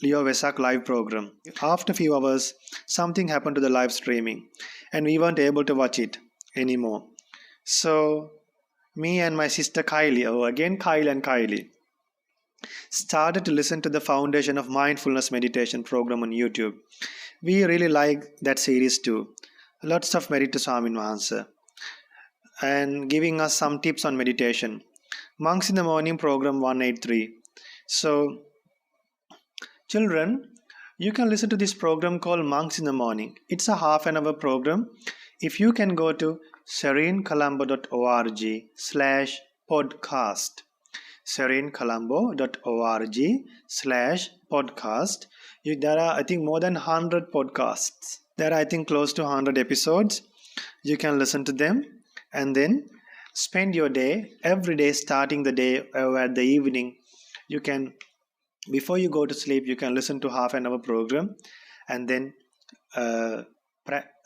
your Vesak live program. After a few hours, something happened to the live streaming and we weren't able to watch it anymore. So me and my sister Kylie, Kylie, started to listen to the Foundation of Mindfulness meditation program on YouTube. We really like that series too. Lots of merit to Swamin Wahanse and giving us some tips on meditation. Monks in the Morning program 183. So children, you can listen to this program called Monks in the Morning. It's a half an hour program. If you can go to serenecolombo.org/podcast, serenecolombo.org/podcast. There are, I think, more than 100 podcasts. There are, I think, close to 100 episodes. You can listen to them and then spend your day, every day, starting the day or at the evening. You can, before you go to sleep, you can listen to half an hour program and then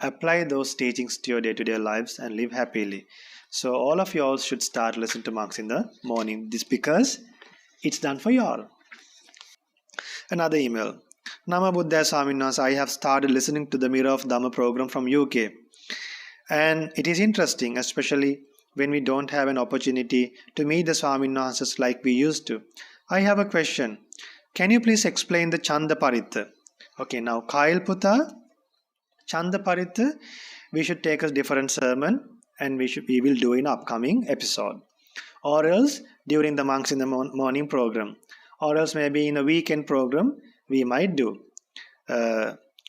apply those teachings to your day-to-day lives and live happily. So all of you all should start listening to Monks in the Morning. This because it's done for you all. Another email. Nama Buddha Swamin Wahanse, I have started listening to the Mirror of Dhamma program from UK. And it is interesting, especially when we don't have an opportunity to meet the Swamin Wahanses like we used to. I have a question. Can you please explain the Chanda Paritta? Okay, now Kyle Puta, Chanda Paritta, we should take a different sermon and we will do in upcoming episode. Or else during the Monks in the Morning program. Or else maybe in a weekend program we might do.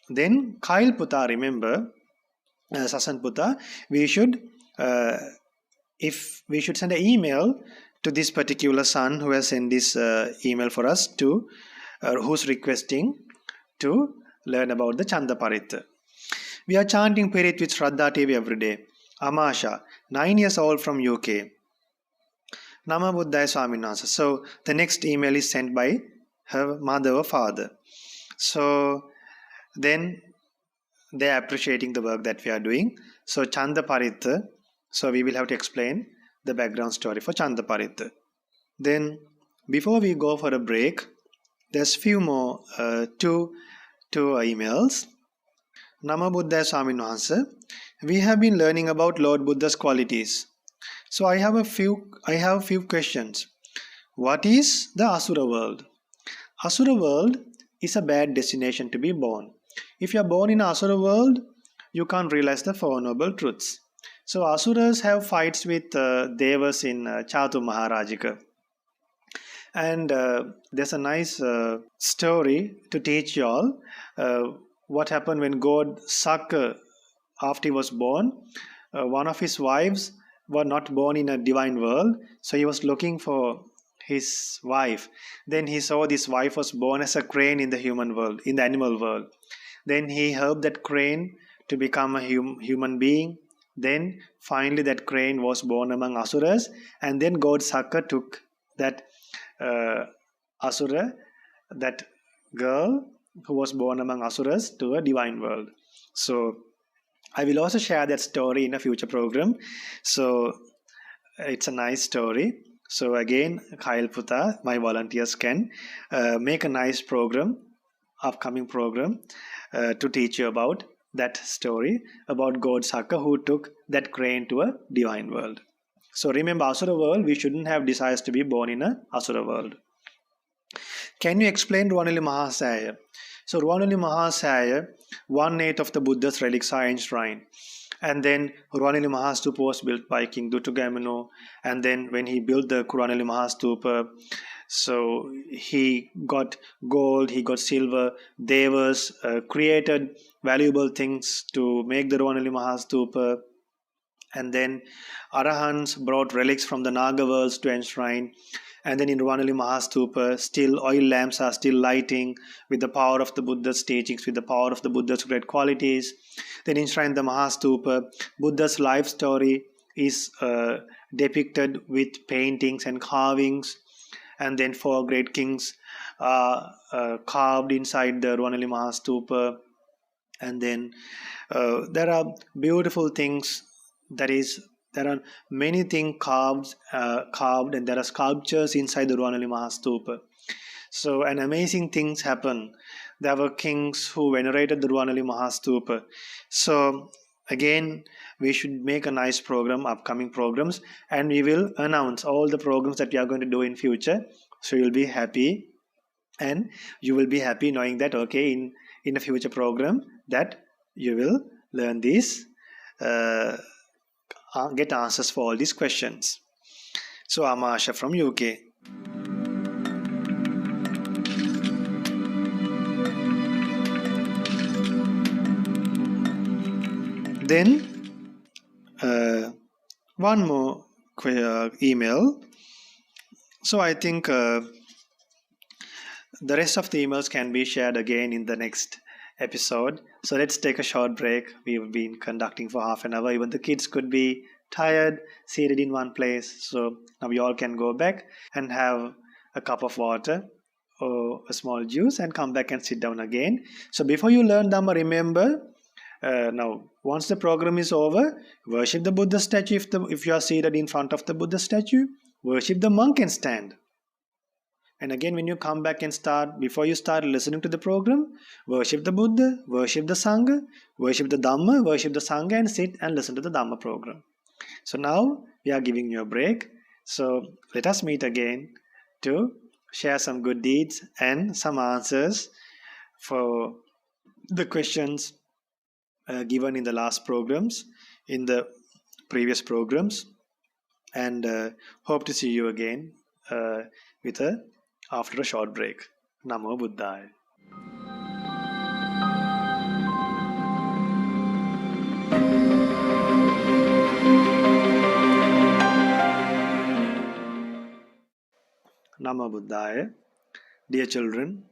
Then Kyle Puta, remember, Sasan Puta, we should send an email to this particular son who has sent this email for us to who's requesting to learn about the Chanda Paritta. We are chanting Pirit with ShraddhaTV every day. Amasha, 9 years old from UK. Nama Buddhaya Swamin Wahanse. So the next email is sent by her mother or father. So then they are appreciating the work that we are doing. So Chanda Paritha, so we will have to explain the background story for Chanda Paritha. Then before we go for a break, there's few more two emails. Nama Buddha Swamin Wahanse, we have been learning about Lord Buddha's qualities. So I have a few questions. What is the Asura world? Asura world is a bad destination to be born. If you are born in Asura world, you can't realize the Four Noble Truths. So Asuras have fights with Devas in Chatu Maharajika. And there's a nice story to teach you all what happened when God Sakka, after he was born, one of his wives were not born in a divine world, so he was looking for his wife. Then he saw this wife was born as a crane in the human world, in the animal world. Then he helped that crane to become a human being. Then finally that crane was born among Asuras, and then God Sakka took that Asura, that girl who was born among Asuras, to a divine world. So I will also share that story in a future program. So it's a nice story. So again, Kyle Puta, my volunteers can make a nice program, upcoming program, to teach you about that story about God Sakka who took that crane to a divine world. So remember, Asura world, we shouldn't have desires to be born in a Asura world. Can you explain Ruwaneli Mahasaya? So Ruwaneli Mahasaya, 1/8 of the Buddha's relics are enshrined. And then Ruwaneli Mahastupa was built by King Dutugamino. And then when he built the Ruwaneli Mahastupa, so he got gold, he got silver. Devas created valuable things to make the Ruwaneli Mahastupa. And then Arahants brought relics from the Naga worlds to enshrine. And then in Ruwaneli Mahastupa, still oil lamps are still lighting with the power of the Buddha's teachings, with the power of the Buddha's great qualities. Then enshrined the Mahastupa, Buddha's life story is depicted with paintings and carvings. And then 4 great kings are carved inside the Ruwaneli Mahastupa. And then there are beautiful things. There are many things carved, and there are sculptures inside the Ruwaneli Mahastupa. So, and amazing things happen. There were kings who venerated the Ruwaneli Mahastupa. So, again, we should make a nice program, upcoming programs, and we will announce all the programs that we are going to do in future. So, you'll be happy, and you will be happy knowing that, okay, in a future program, that you will learn this. Get answers for all these questions. So I'm Asha from UK. Then one more email. So I think the rest of the emails can be shared again in the next episode. So let's take a short break. We've been conducting for half an hour. Even the kids could be tired, seated in one place. So now we all can go back and have a cup of water or a small juice and come back and sit down again. So before you learn Dhamma, remember, now once the program is over, worship the Buddha statue. If you are seated in front of the Buddha statue, worship the monk and stand. And again, when you come back and before you start listening to the program, worship the Buddha, worship the Sangha, worship the Dhamma, worship the Sangha, and sit and listen to the Dhamma program. So now we are giving you a break. So let us meet again to share some good deeds and some answers for the questions given in the last programs, in the previous programs. And hope to see you again after a short break. Namo Buddhaya. Namo Buddhaya. Dear children,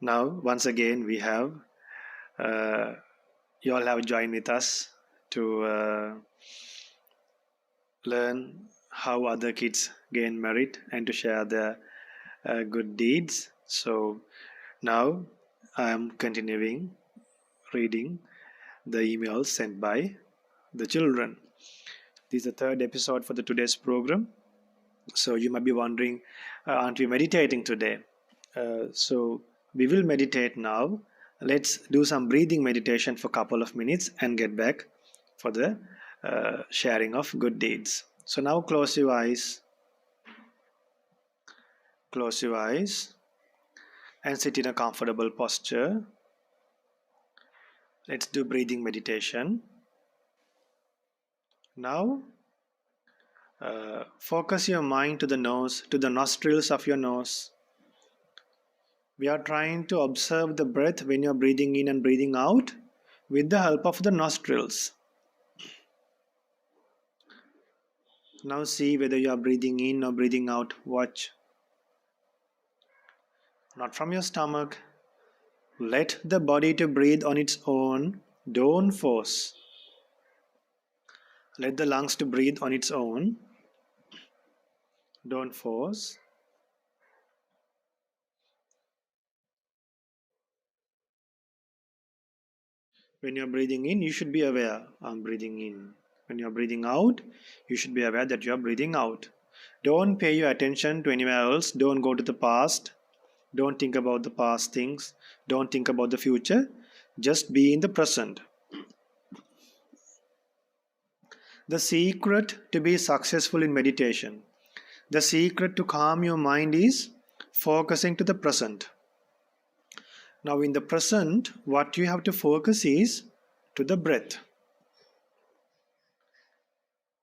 now once again we have, you all have joined with us to learn how other kids gain merit and to share their good deeds. So now I am continuing reading the emails sent by the children. This is the third episode for the today's program. So you might be wondering, aren't we meditating today? So we will meditate now. Let's do some breathing meditation for a couple of minutes and get back for the sharing of good deeds. So now close your eyes. Close your eyes and sit in a comfortable posture. Let's do breathing meditation. Now, focus your mind to the nose, to the nostrils of your nose. We are trying to observe the breath when you're breathing in and breathing out with the help of the nostrils. Now see whether you are breathing in or breathing out. Watch. Not from your stomach. Let the body to breathe on its own. Don't force. Let the lungs to breathe on its own. Don't force. When you're breathing in, you should be aware, I'm breathing in. When you're breathing out, you should be aware that you're breathing out. Don't pay your attention to anywhere else. Don't go to the past. Don't think about the past things. Don't think about the future. Just be in the present. The secret to be successful in meditation, the secret to calm your mind is focusing to the present. Now in the present, what you have to focus is to the breath.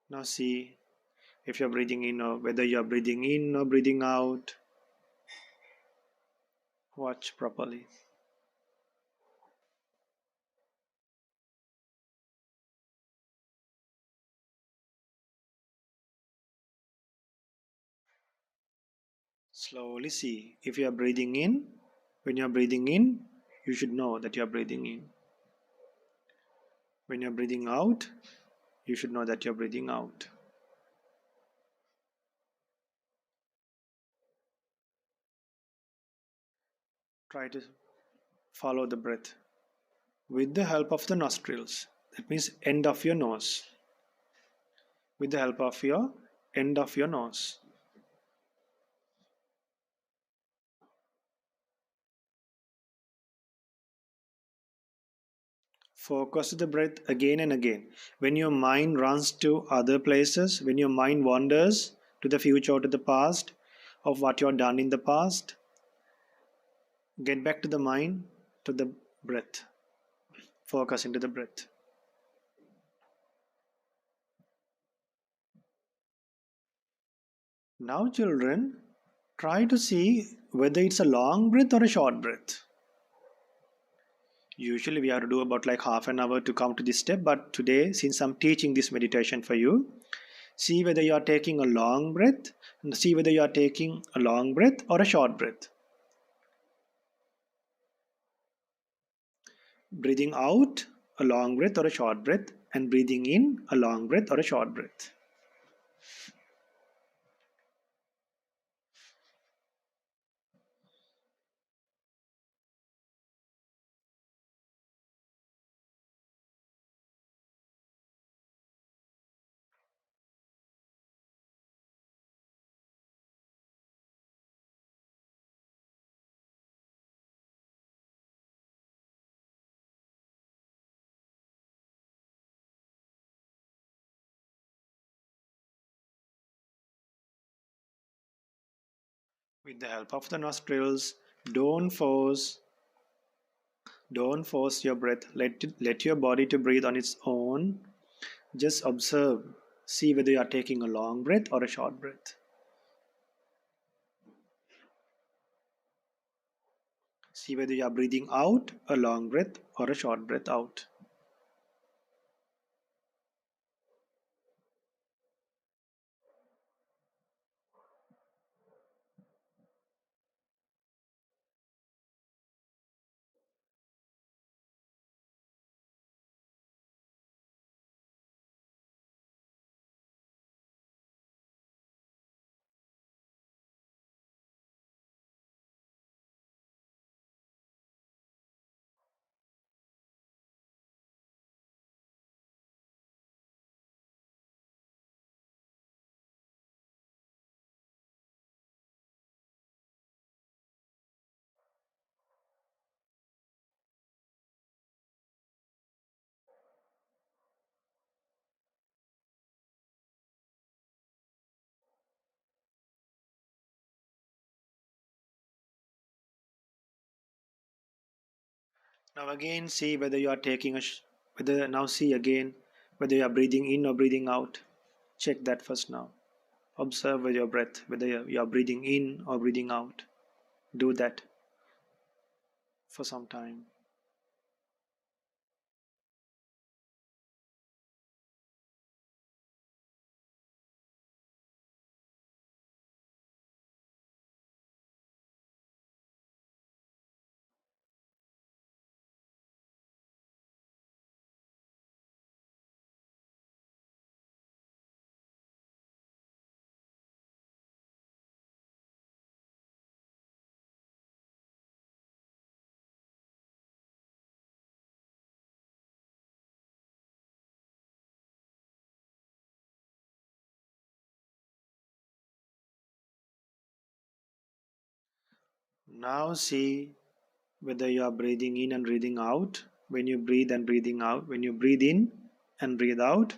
Now see if you're breathing in or whether you're breathing in or breathing out. Watch properly. Slowly see if you are breathing in. When you are breathing in, you should know that you are breathing in. When you are breathing out, you should know that you are breathing out. Try to follow the breath with the help of the nostrils. That means end of your nose. With the help of your end of your nose. Focus the breath again and again. When your mind runs to other places, when your mind wanders to the future or to the past of what you have done in the past, get back to the mind, to the breath. Focus into the breath. Now children, try to see whether it's a long breath or a short breath. Usually we have to do about like half an hour to come to this step, but today since I'm teaching this meditation for you, see whether you are taking a long breath and see whether you are taking a long breath or a short breath. Breathing out a long breath or a short breath and breathing in a long breath or a short breath. With the help of the nostrils, don't force your breath. Let your body to breathe on its own. Just observe. See whether you are taking a long breath or a short breath. See whether you are breathing out a long breath or a short breath out. Now again see whether you are taking see again whether you are breathing in or breathing out. Check that first now. Observe with your breath whether you are breathing in or breathing out. Do that for some time. Now see whether you are breathing in and breathing out. When you breathe and breathing out, when you breathe in and breathe out,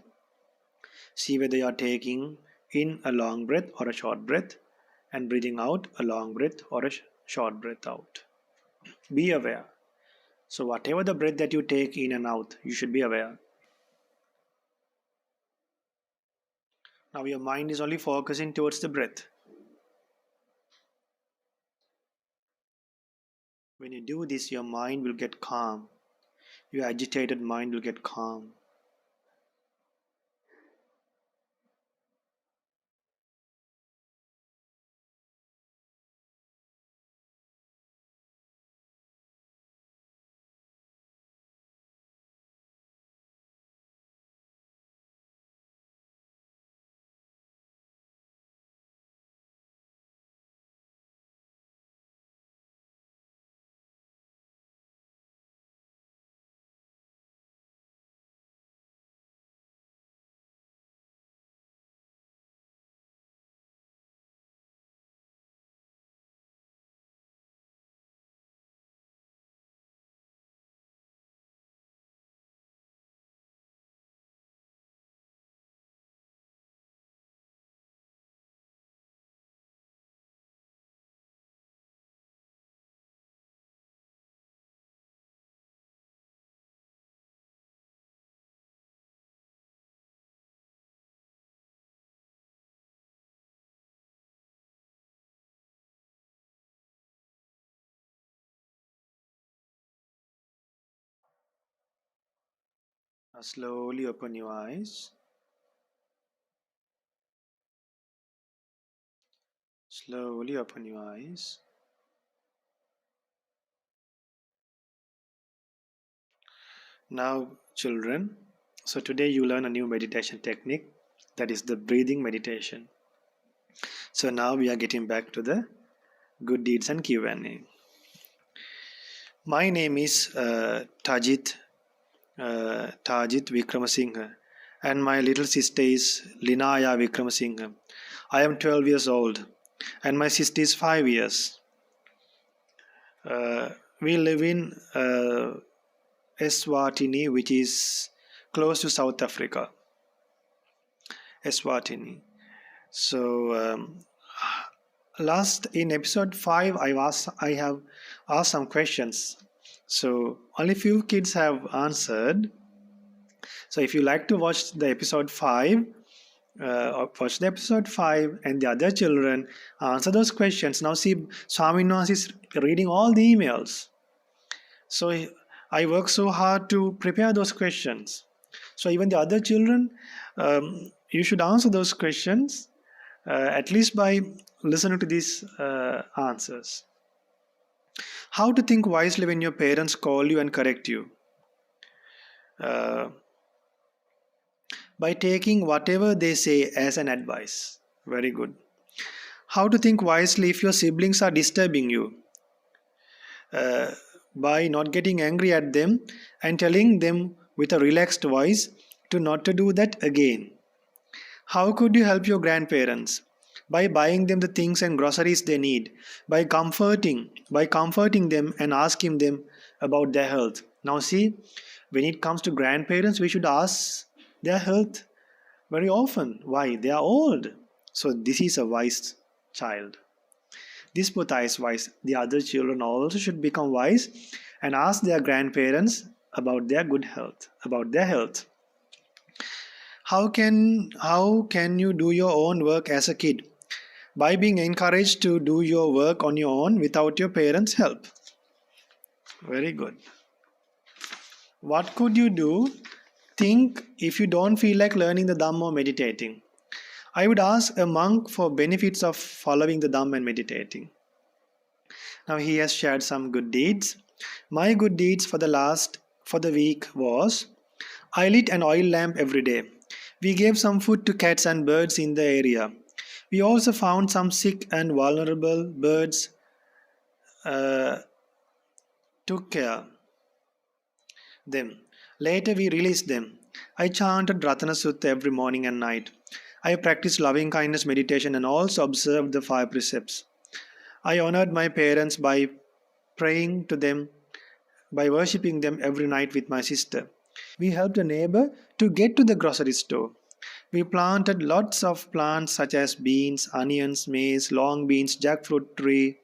see whether you are taking in a long breath or a short breath and breathing out a long breath or a short breath out. Be aware. So whatever the breath that you take in and out, you should be aware. Now your mind is only focusing towards the breath. When you do this, your mind will get calm. Your agitated mind will get calm. Now slowly open your eyes. Slowly open your eyes. Now, children, so today you learn a new meditation technique, that is the breathing meditation. So now we are getting back to the good deeds and Q&A. My name is Tajit Vikramasinghe, and my little sister is Linaya Vikramasinghe. I am 12 years old, and my sister is 5 years. We live in Eswatini, which is close to South Africa. Eswatini. So last in episode 5, I have asked some questions. So only few kids have answered. So if you like to watch the episode 5, watch the episode 5 and the other children answer those questions. Now see, Swaminwas is reading all the emails. So I work so hard to prepare those questions. So even the other children, you should answer those questions at least by listening to these answers. How to think wisely when your parents call you and correct you? By taking whatever they say as an advice. Very good. How to think wisely if your siblings are disturbing you? By not getting angry at them and telling them with a relaxed voice to not to do that again. How could you help your grandparents? By buying them the things and groceries they need, by comforting them and asking them about their health. Now see, when it comes to grandparents, we should ask their health very often. Why? They are old. So this is a wise child. This Buddha is wise. The other children also should become wise and ask their grandparents about their good health, about their health. How can you do your own work as a kid? By being encouraged to do your work on your own without your parents' help. Very good. What could you do? Think if you don't feel like learning the Dhamma or meditating. I would ask a monk for benefits of following the Dhamma and meditating. Now he has shared some good deeds. My good deeds for the week was I lit an oil lamp every day. We gave some food to cats and birds in the area. We also found some sick and vulnerable birds, took care them. Later we released them. I chanted Ratana Sutta every morning and night. I practiced loving kindness meditation and also observed the 5 precepts. I honored my parents by praying to them, by worshipping them every night with my sister. We helped a neighbor to get to the grocery store. We planted lots of plants such as beans, onions, maize, long beans, jackfruit tree,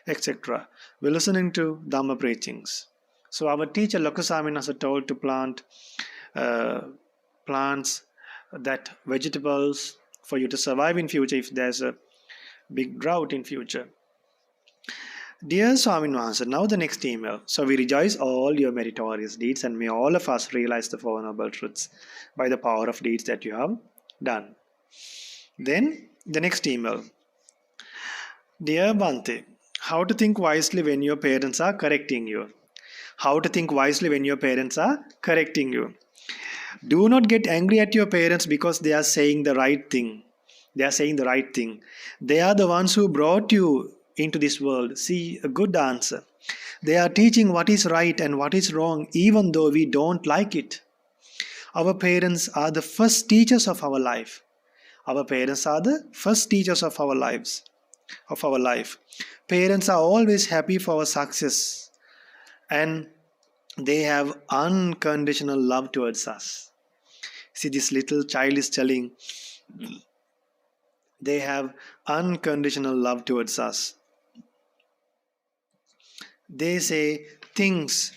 etc. We're listening to Dhamma preachings. So our teacher Lokasamin has told to plant plants, that vegetables for you to survive in future if there's a big drought in future. Dear Swamin Wahansa, now the next email. So we rejoice all your meritorious deeds and may all of us realize the 4 noble truths by the power of deeds that you have done. Then the next email. Dear Bhante, how to think wisely when your parents are correcting you. How to think wisely when your parents are correcting you. Do not get angry at your parents because they are saying the right thing. They are saying the right thing. They are the ones who brought you into this world. See, a good answer. They are teaching what is right and what is wrong, even though we don't like it. Our parents are the first teachers of our life. Our parents are the first teachers of our lives, of our life. Parents are always happy for our success, and they have unconditional love towards us. See, this little child is telling they have unconditional love towards us. They say things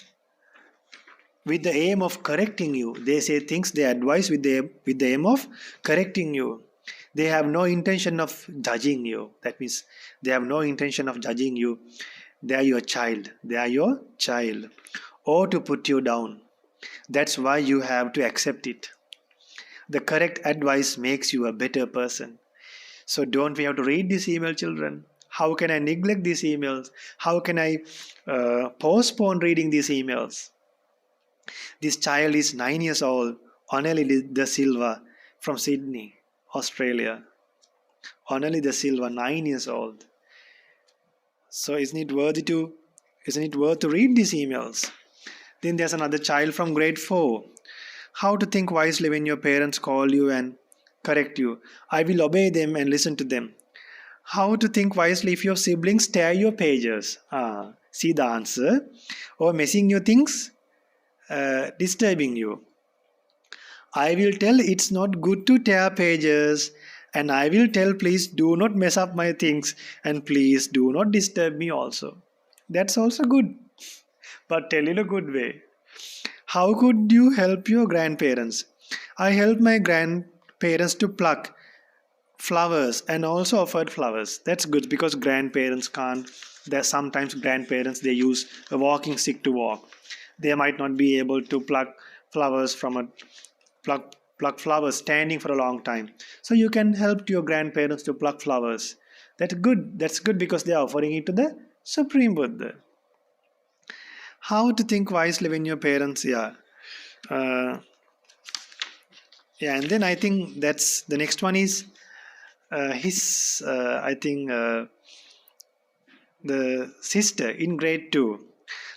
with the aim of correcting you. They say things, they advise with the aim of correcting you. They have no intention of judging you. That means they have no intention of judging you. They are your child. They are your child. Or to put you down. That's why you have to accept it. The correct advice makes you a better person. So don't we have to read this email, children? How can I neglect these emails? How can I postpone reading these emails? This child is 9 years old, Oneli De Silva from Sydney, Australia. Oneli De Silva, 9 years old. So isn't it worth to read these emails? Then there's another child from grade 4. How to think wisely when your parents call you and correct you. I will obey them and listen to them. How to think wisely if your siblings tear your pages. See the answer. Or messing your things, disturbing you. I will tell it's not good to tear pages, and I will tell please do not mess up my things and please do not disturb me also. That's also good, but tell in a good way. How could you help your grandparents? I helped my grandparents to pluck flowers and also offered flowers. That's good because grandparents can't. There's sometimes grandparents they use a walking stick to walk. They might not be able to pluck flowers pluck flowers standing for a long time. So you can help your grandparents to pluck flowers. That's good. That's good because they are offering it to the Supreme Buddha. How to think wisely when your parents, and then I think that's the next one is the sister in grade 2.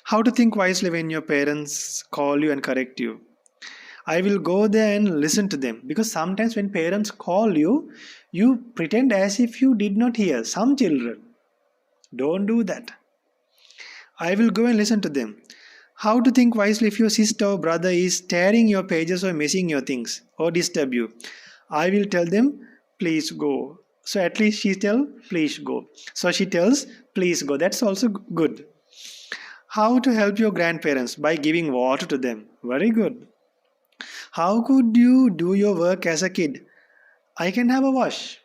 How to think wisely when your parents call you and correct you. I will go there and listen to them because sometimes when parents call you, you pretend as if you did not hear. Some children don't do that. I will go and listen to them. How to think wisely if your sister or brother is tearing your pages or messing your things or disturb you. I will tell them, please go. So at least she tells, please go. So she tells, please go. That's also good. How to help your grandparents? By giving water to them. Very good. How could you do your work as a kid? I can have a wash.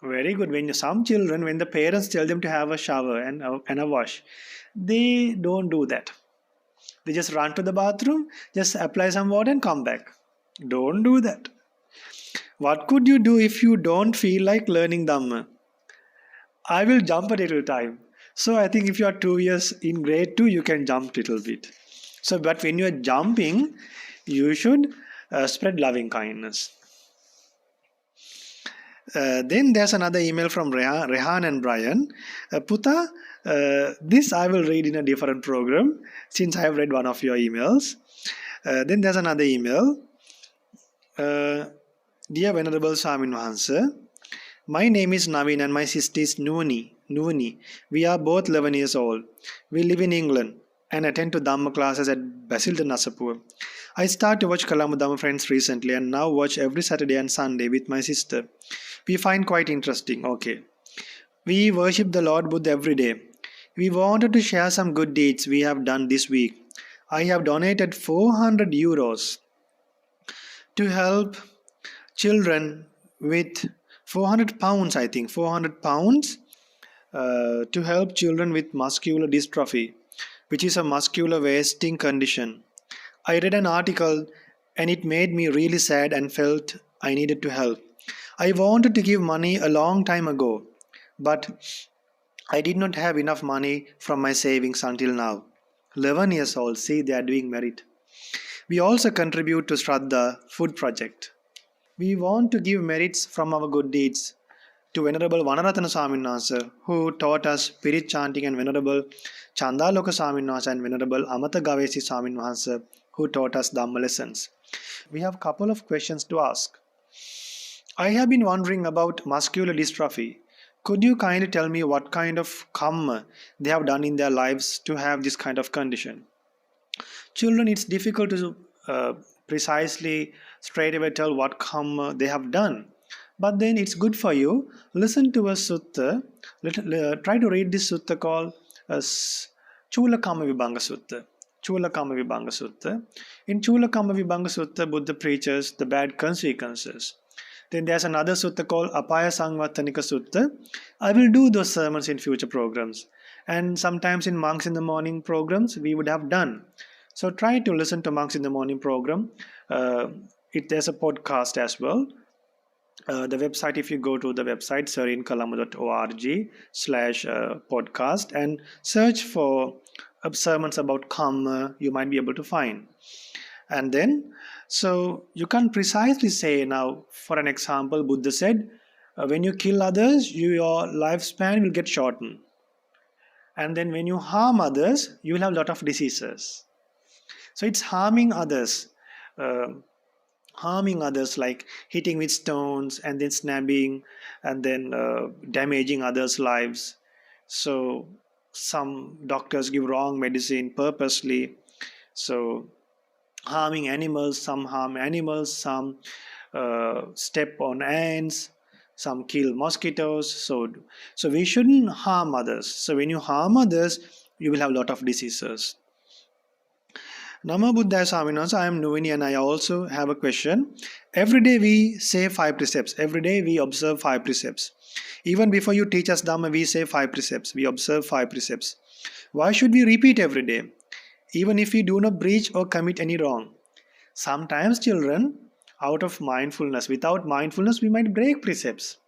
Very good. When some children, when the parents tell them to have a shower and a wash, they don't do that. They just run to the bathroom, just apply some water and come back. Don't do that. What could you do if you don't feel like learning Dhamma? I will jump a little time. So I think if you are 2 years in grade 2, you can jump a little bit. So, but when you are jumping, you should spread loving kindness. Then there's another email from Rehan and Brian. Puta, this I will read in a different program since I have read one of your emails. Then there's another email. Dear Venerable Swamin Wahanse, my name is Naveen and my sister is Nuvani. We are both 11 years old. We live in England and attend to Dhamma classes at Basildon Nasapur. I started to watch Kalamu Dhamma Friends recently and now watch every Saturday and Sunday with my sister. We find quite interesting. Okay. We worship the Lord Buddha every day. We wanted to share some good deeds we have done this week. I have donated 400 euros to help children with 400 pounds, I think, 400 pounds to help children with muscular dystrophy, which is a muscular wasting condition. I read an article and it made me really sad and felt I needed to help. I wanted to give money a long time ago, but I did not have enough money from my savings until now. 11 years old, see, they are doing merit. We also contribute to Shraddha food project. We want to give merits from our good deeds to Venerable Vanaratana Swamin Wahanse, who taught us spirit chanting, and Venerable Chandaloka Swamin Wahanse and Venerable Amata Gavesi Swamin Wahanse, who taught us Dhamma lessons. We have a couple of questions to ask. I have been wondering about muscular dystrophy. Could you kindly tell me what kind of karma they have done in their lives to have this kind of condition? Children, it's difficult to precisely straight away tell what karma they have done. But then it's good for you. Listen to a sutta. Try to read this sutta called Chula Kama Vibhanga Sutta. Chula Kama Vibhanga Sutta. In Chula Kama Vibhanga Sutta, Buddha preaches the bad consequences. Then there's another sutta called Apaya Sangvatanika Sutta. I will do those sermons in future programs. And sometimes in Monks in the Morning programs, we would have done. So try to listen to Monks in the Morning program. There's a podcast as well. The website, if you go to the website, serinkalama.org/podcast and search for sermons about karma, you might be able to find. And then, so you can't precisely say now, for an example, Buddha said, when you kill others, your lifespan will get shortened. And then when you harm others, you will have a lot of diseases. So it's harming others like hitting with stones and then stabbing and then damaging others' lives. So some doctors give wrong medicine purposely. So harming animals, some harm animals, some step on ants, some kill mosquitoes. So we shouldn't harm others. So when you harm others, you will have a lot of diseases. Namo Buddhaya Swamin Wahanse, I am Nuvini and I also have a question. Every day we say 5 precepts. Every day we observe 5 precepts. Even before you teach us Dhamma, we say 5 precepts. We observe 5 precepts. Why should we repeat every day? Even if we do not breach or commit any wrong. Sometimes children, out of mindfulness, without mindfulness, we might break precepts.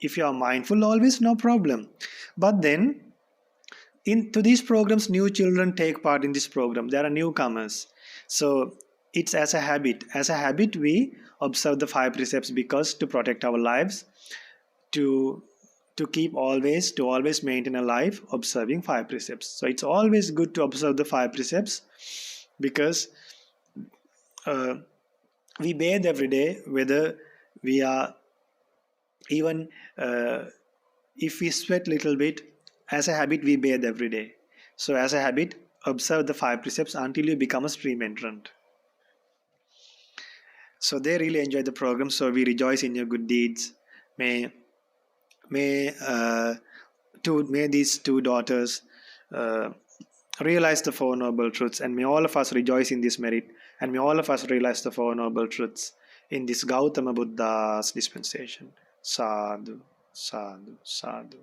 If you are mindful always, no problem. But then, into these programs, new children take part in this program. There are newcomers. So it's as a habit. As a habit, we observe the 5 precepts because to protect our lives, to always maintain a life observing 5 precepts. So it's always good to observe the 5 precepts because we bathe every day, whether we are even if we sweat a little bit, as a habit we bathe every day. So as a habit, observe the 5 precepts until you become a stream entrant. So they really enjoy the program. So we rejoice in your good deeds. May these 2 daughters realize the Four Noble Truths, and may all of us rejoice in this merit, and may all of us realize the Four Noble Truths in this Gautama Buddha's dispensation. Sadhu, sadhu, sadhu.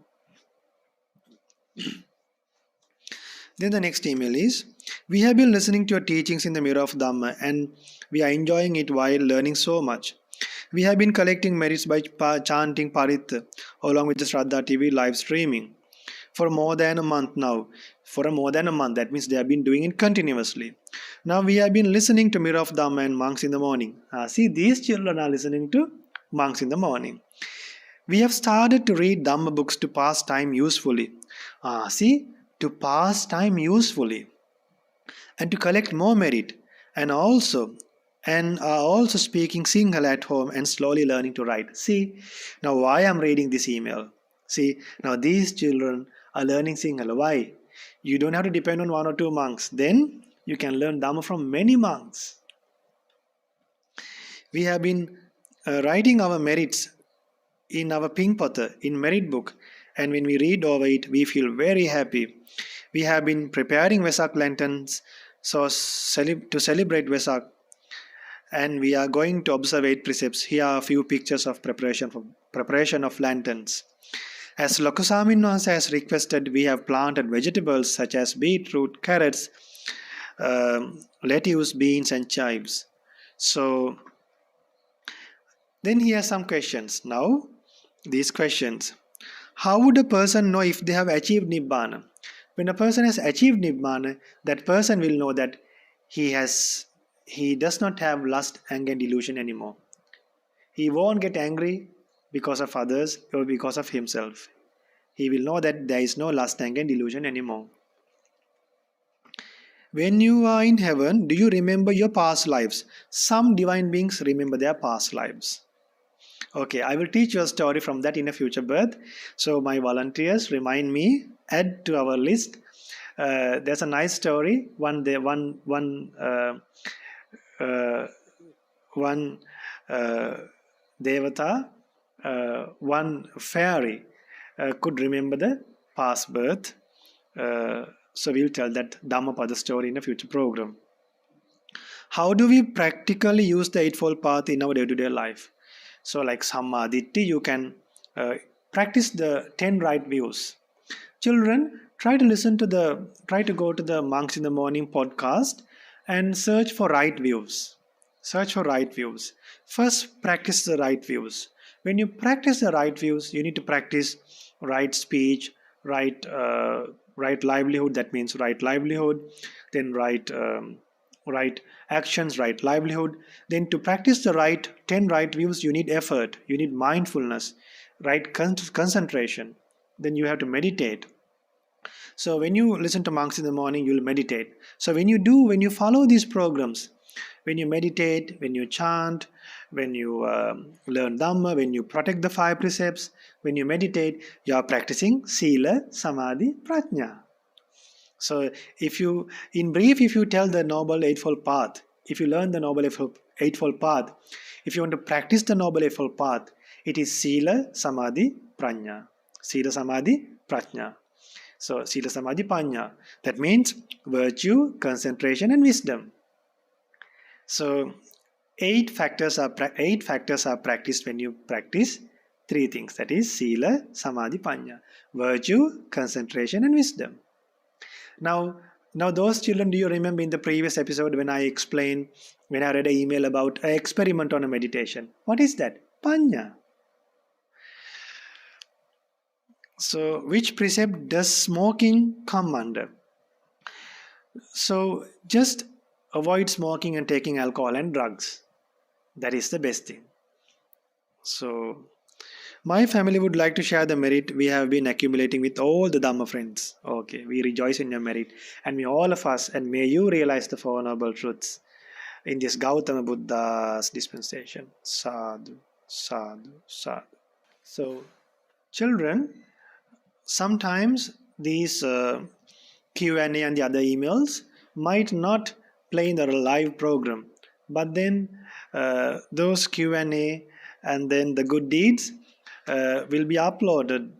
Then the next email is, we have been listening to your teachings in the mirror of Dhamma, and we are enjoying it while learning so much. We have been collecting merits by chanting Paritha along with the ShraddhaTV live streaming for more than a month now. For more than a month, that means they have been doing it continuously. Now we have been listening to Mirror of Dhamma and monks in the morning. See, these children are listening to monks in the morning. We have started to read Dhamma books to pass time usefully. See, to pass time usefully and to collect more merit, and are also speaking Sinhala at home and slowly learning to write. See, now why I'm reading this email. See, now these children are learning Sinhala. Why? You don't have to depend on one or two monks. Then you can learn Dhamma from many monks. We have been writing our merits in our Pingpata, in merit book, and when we read over it, we feel very happy. We have been preparing Vesak lanterns to celebrate Vesak, and we are going to observe precepts. Here are a few pictures of preparation of lanterns. As Lokasamin Wahanse has requested, we have planted vegetables such as beetroot, carrots, lettuce, beans and chives. So then he has some questions. Now these questions. How would a person know if they have achieved Nibbana? When a person has achieved Nibbana, that person will know that he does not have lust, anger and delusion anymore. He won't get angry because of others or because of himself. He will know that there is no lust, anger and delusion anymore. When you are in heaven, do you remember your past lives? Some divine beings remember their past lives. Okay, I will teach you a story from that in a future birth. So my volunteers, remind me, add to our list. There's a nice story. One devata, one fairy could remember the past birth. So we'll tell that Dhammapada story in a future program. How do we practically use the Eightfold Path in our day-to-day life? So like Sammaditthi, you can practice the 10 right views. Children, try to go to the Monks in the Morning podcast and search for right views. Search for right views. First, practice the right views. When you practice the right views, you need to practice right speech, right livelihood. That means right livelihood. Then right actions, right livelihood. Then to practice the right 10 right views, you need effort. You need mindfulness, right concentration. Then you have to meditate. So when you listen to monks in the morning, you'll meditate. So when you follow these programs, when you meditate, when you chant, when you learn Dhamma, when you protect the 5 precepts, when you meditate, you are practicing Sila, Samadhi, Prajna. So if you tell the Noble Eightfold Path, if you learn the Noble Eightfold Path, if you want to practice the Noble Eightfold Path, it is Sila, Samadhi, Prajna. Sila, Samadhi, Prajna. So Sila, Samadhi, Prajna. That means virtue, concentration and wisdom. So 8 factors are practiced when you practice 3 things. That is Sila, Samadhi, Prajna. Virtue, concentration and wisdom. Now those children, do you remember in the previous episode when I read an email about an experiment on a meditation? What is that? Panya. So which precept does smoking come under? So just avoid smoking and taking alcohol and drugs. That is the best thing. So my family would like to share the merit we have been accumulating with all the Dhamma friends. Okay, we rejoice in your merit. And may all of us, and may you realize the 4 Noble Truths in this Gautama Buddha's dispensation. Sadhu, sadhu, sadhu. So, children, sometimes these Q&A and the other emails might not play in the live program. But then those Q&A and then the good deeds will be uploaded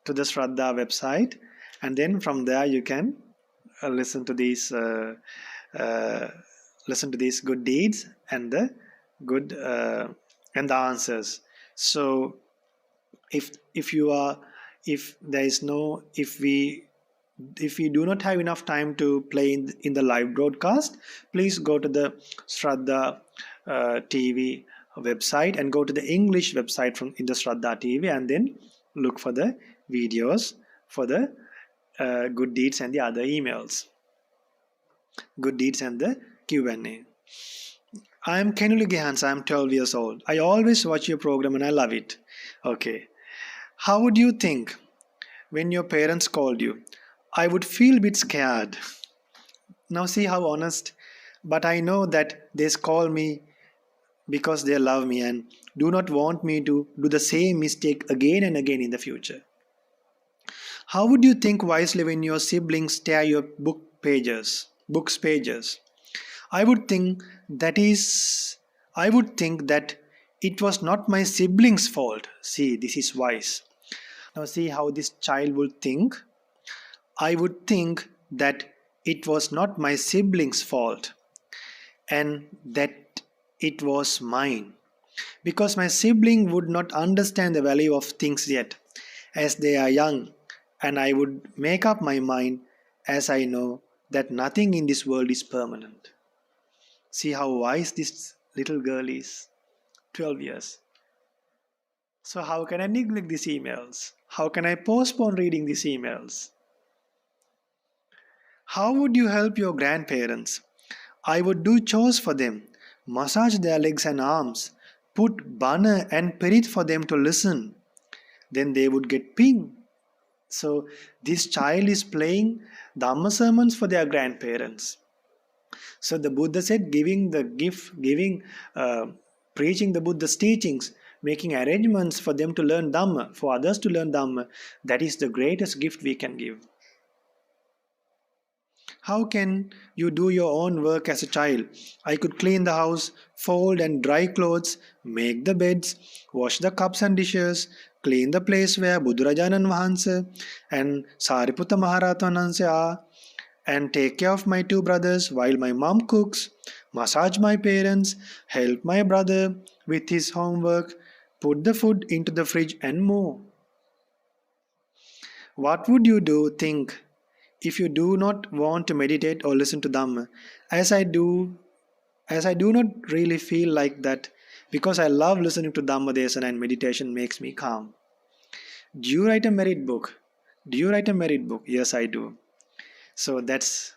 to the Shraddha website, and then from there you can listen to these good deeds and the good and the answers. So if you are if there is no if we do not have enough time to play in the live broadcast, please go to the Shraddha TV website and go to the English website from in the Shraddha TV, and then look for the videos for the good deeds and the other emails, good deeds and the Q&A. I am Kenuli Gehans. I am 12 years old. I always watch your program and I love it. Okay. How would you think when your parents called you? I would feel a bit scared. Now see how honest. But I know that they call me because they love me and do not want me to do the same mistake again and again in the future. How would you think wisely when your siblings tear your books pages? I would think that it was not my siblings' fault. See, this is wise. Now see how this child would think. I would think that it was not my siblings' fault and that it was mine. Because my sibling would not understand the value of things yet, as they are young, and I would make up my mind as I know that nothing in this world is permanent. See how wise this little girl is. 12 years. So how can I neglect these emails? How can I postpone reading these emails? How would you help your grandparents? I would do chores for them, massage their legs and arms, put bana and perit for them to listen. Then they would get ping. So this child is playing Dhamma sermons for their grandparents. So the Buddha said preaching the Buddha's teachings, making arrangements for them to learn Dhamma, for others to learn Dhamma, that is the greatest gift we can give. How can you do your own work as a child? I could clean the house, fold and dry clothes, make the beds, wash the cups and dishes, clean the place where Buddharajanan Vahansa and Sariputta Maharatan Vahansa are, and take care of my two brothers while my mom cooks, massage my parents, help my brother with his homework, put the food into the fridge and more. What would you think if you do not want to meditate or listen to Dhamma? As I do not really feel like that, because I love listening to Dhamma Desana and meditation makes me calm. Do you write a merit book? Yes, I do. So that's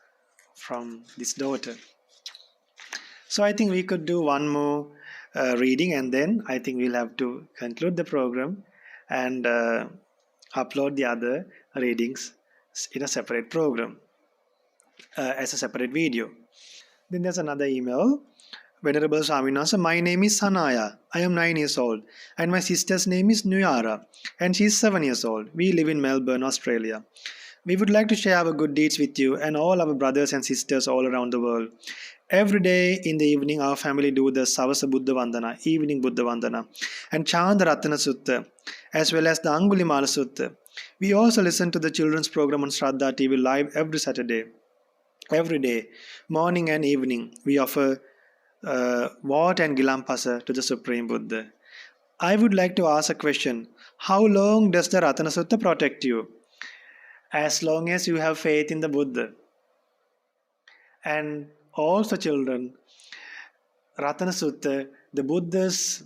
from this daughter. So I think we could do one more reading, and then I think we'll have to conclude the program and upload the other readings in a separate program as a separate video. Then there's another email. Venerable Swaminasa, my name is Sanaya. I am 9 years old and my sister's name is Nuyara and she is 7 years old. We live in Melbourne, Australia. We would like to share our good deeds with you and all our brothers and sisters all around the world. Every day in the evening, our family do the Savasa Buddha Vandana, evening Buddha Vandana, and chant the Ratana Sutta, as well as the Angulimala Sutta. We also listen to the children's program on ShraddhaTV live every Saturday. Every day, morning and evening, we offer Wat and Gilampasa to the Supreme Buddha. I would like to ask a question. How long does the Ratana Sutta protect you? As long as you have faith in the Buddha. And also children, Ratana Sutta, the Buddha's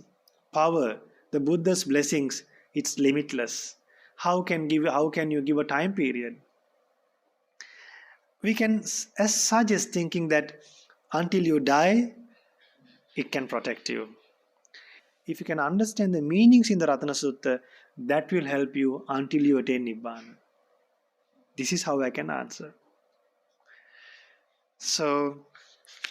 power, the Buddha's blessings, it's limitless. How can you give a time period? We can as suggest thinking that until you die, it can protect you. If you can understand the meanings in the Ratana Sutta, that will help you until you attain Nibbana. This is how I can answer. So,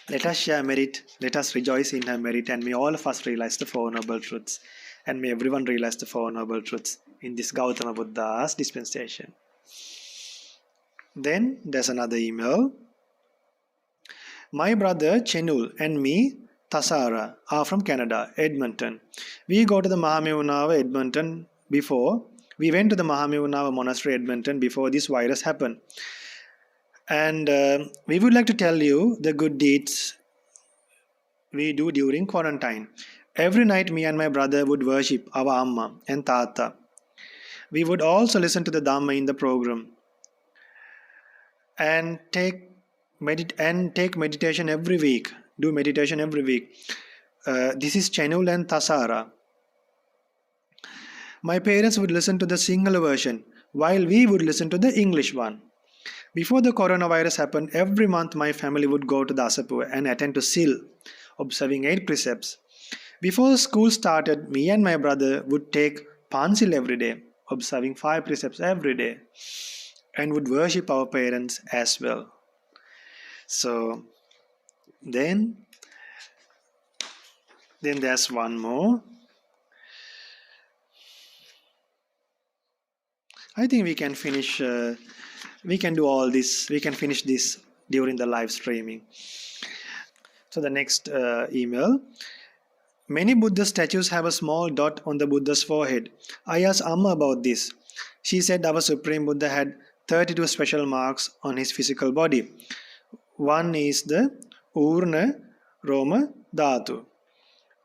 let us share merit, let us rejoice in her merit, and may all of us realize the Four Noble Truths. And may everyone realize the Four Noble Truths in this Gautama Buddha's dispensation. Then there's another email. My brother Chenul and me, Tasara, are from Canada, Edmonton. We go to the Mahamevunava Edmonton before. We went to the Mahamevunava Monastery Edmonton before this virus happened. And we would like to tell you the good deeds we do during quarantine. Every night, me and my brother would worship our Amma and Tata. We would also listen to the Dhamma in the program and take meditation every week. Do meditation every week. This is Chenul and Tasara. My parents would listen to the Sinhala version while we would listen to the English one. Before the coronavirus happened, every month my family would go to the Asapur and attend to SIL, observing 8 precepts. Before school started, me and my brother would take Pansil every day, observing 5 precepts every day, and would worship our parents as well. So then there's one more. I think we can finish. We can do all this. We can finish this during the live streaming. So the next email. Many Buddha statues have a small dot on the Buddha's forehead. I asked Amma about this. She said our Supreme Buddha had 32 special marks on his physical body. One is the Urna Roma Dhatu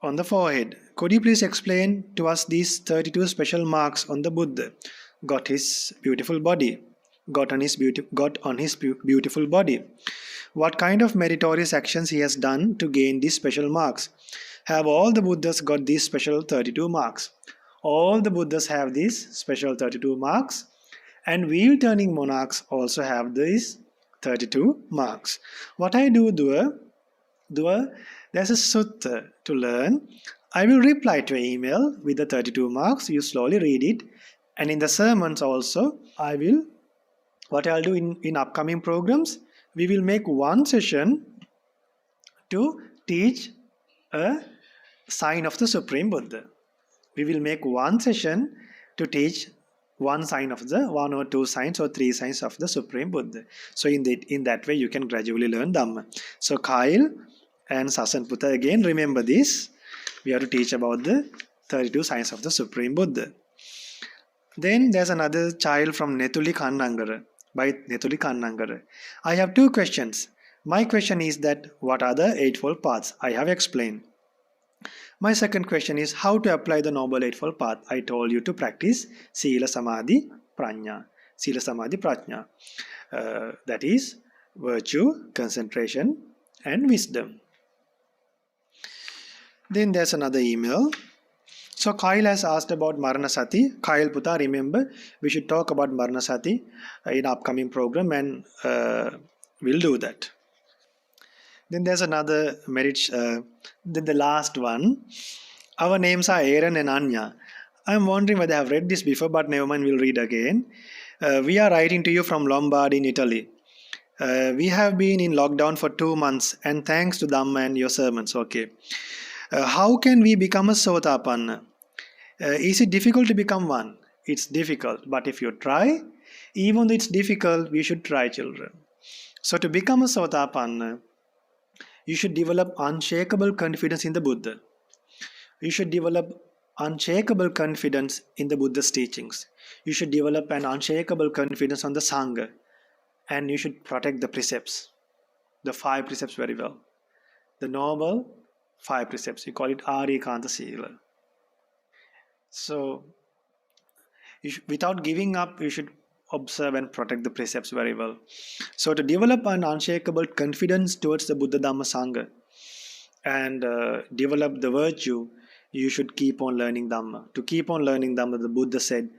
on the forehead. Could you please explain to us these 32 special marks on the Buddha? Got on his beautiful body. What kind of meritorious actions he has done to gain these special marks? Have all the Buddhas got these special 32 marks? All the Buddhas have these special 32 marks, and wheel turning monarchs also have these 32 marks. What I do, there's a sutta to learn. I will reply to an email with the 32 marks. You slowly read it. And in the sermons also, what I'll do in upcoming programs, we will make one session to teach a sign of the Supreme Buddha. We will make one session to teach one or two signs or 3 signs of the Supreme Buddha. So in that way, you can gradually learn Dhamma. So Kyle and Sasanputta, again, remember this. We have to teach about the 32 signs of the Supreme Buddha. Then there's another child from Netuli Kannangara, by Netuli Kannangara. I have 2 questions. My question is that what are the Eightfold Paths? I have explained. My second question is how to apply the Noble Eightfold Path. I told you to practice Sila Samadhi Prajna. Sila Samadhi Prajna. That is virtue, concentration, and wisdom. Then there's another email. So Kyle has asked about Maranasati. Kyle Putta, remember, we should talk about Maranasati in upcoming program, and we'll do that. Then there's another merit, the last one. Our names are Aaron and Anya. I'm wondering whether I've read this before, but never mind, we'll read again. We are writing to you from Lombardy in Italy. We have been in lockdown for 2 months, and thanks to Dhamma and your sermons. Okay. How can we become a Sotapanna? Is it difficult to become one? It's difficult, but if you try, even though it's difficult, we should try, children. So to become a Sotapanna, you should develop unshakable confidence in the Buddha. You should develop unshakable confidence in the Buddha's teachings. You should develop an unshakable confidence on the Sangha. And you should protect the precepts, the 5 precepts very well. The noble 5 precepts. We call it Arikanta Sila. So, without giving up, you should observe and protect the precepts very well. So, to develop an unshakable confidence towards the Buddha Dhamma Sangha and develop the virtue, you should keep on learning Dhamma. To keep on learning Dhamma, the Buddha said,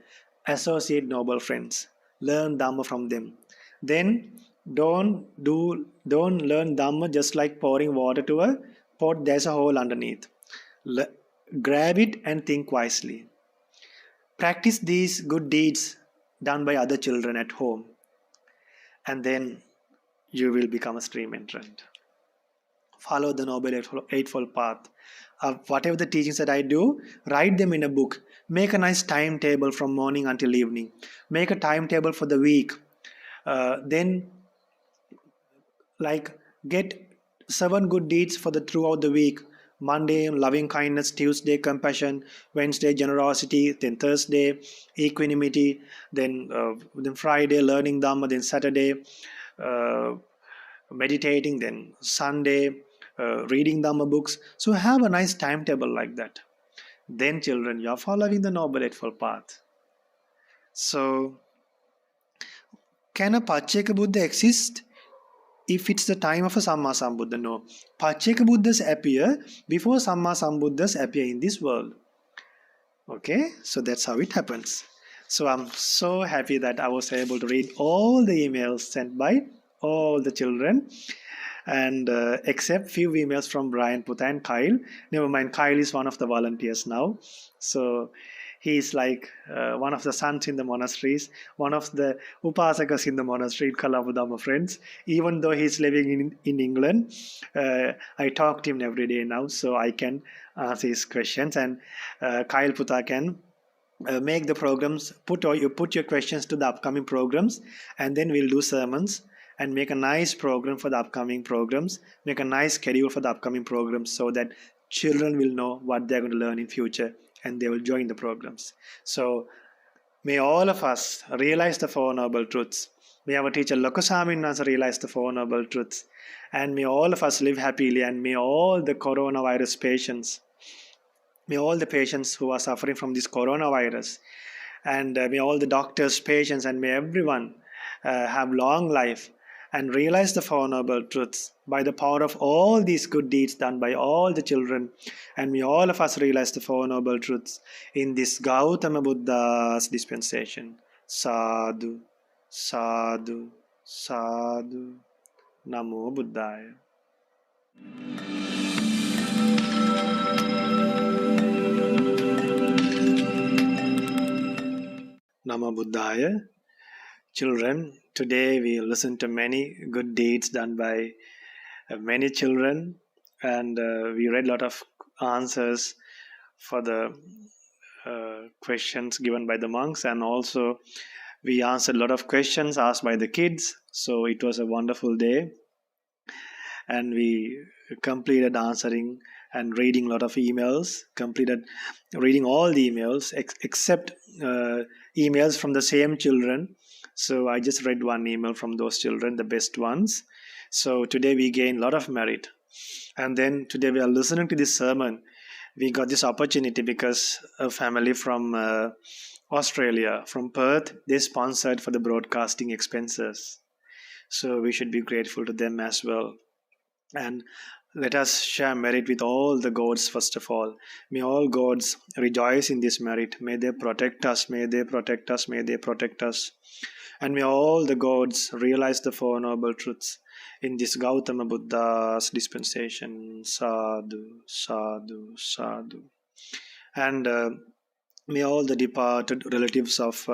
associate noble friends. Learn Dhamma from them. Then, don't learn Dhamma just like pouring water to a pot. There's a hole underneath. Grab it and think wisely. Practice these good deeds done by other children at home, and then you will become a stream entrant. Follow the Noble Eightfold Path. Whatever the teachings that I do, write them in a book. Make a nice timetable from morning until evening. Make a timetable for the week. Then get 7 good deeds for throughout the week. Monday, loving kindness. Tuesday, compassion. Wednesday, generosity. Then Thursday, equanimity. Then Friday, learning Dhamma. Then Saturday, meditating, then Sunday reading Dhamma books. So have a nice timetable like that. Then children, you are following the Noble Eightfold Path. So can a Pacceka Buddha exist if it's the time of a Samma Sambuddha? No. Pacceka Buddhas appear before Samma Sambuddhas appear in this world. Okay, so that's how it happens. So I'm so happy that I was able to read all the emails sent by all the children, and except few emails from Brian, Putta, and Kyle. Never mind, Kyle is one of the volunteers now. So he's like one of the sons in the monasteries, one of the upasakas in the monastery in Kalabudama, friends. Even though he's living in England, I talk to him every day now, so I can answer his questions. And Kyle Putta can make the programs, put your questions to the upcoming programs, and then we'll do sermons and make a nice program for the upcoming programs, make a nice schedule for the upcoming programs, so that children will know what they're going to learn in future and they will join the programs. So may all of us realize the Four Noble Truths. May our teacher Lokasamin realize the Four Noble Truths. And may all of us live happily, and may all the coronavirus patients, may all the patients who are suffering from this coronavirus, and may all the doctors, patients, and may everyone have long life and realize the Four Noble Truths by the power of all these good deeds done by all the children. And may all of us realize the Four Noble Truths in this Gautama Buddha's dispensation. Sadhu, sadhu, sadhu. Namo Buddhaya. Namo Buddhaya. Children, today we listen to many good deeds done by many children, and we read a lot of answers for the questions given by the monks, and also we answered a lot of questions asked by the kids. So it was a wonderful day, and we completed answering and reading a lot of emails, completed reading all the emails except emails from the same children. So I just read one email from those children, the best ones. So today we gain a lot of merit. And then today we are listening to this sermon. We got this opportunity because a family from Australia, from Perth, they sponsored for the broadcasting expenses. So we should be grateful to them as well. And let us share merit with all the gods first of all. May all gods rejoice in this merit. May they protect us, may they protect us, may they protect us. And may all the gods realize the Four Noble Truths in this Gautama Buddha's dispensation. Sadhu, sadhu, sadhu. And may all the departed relatives of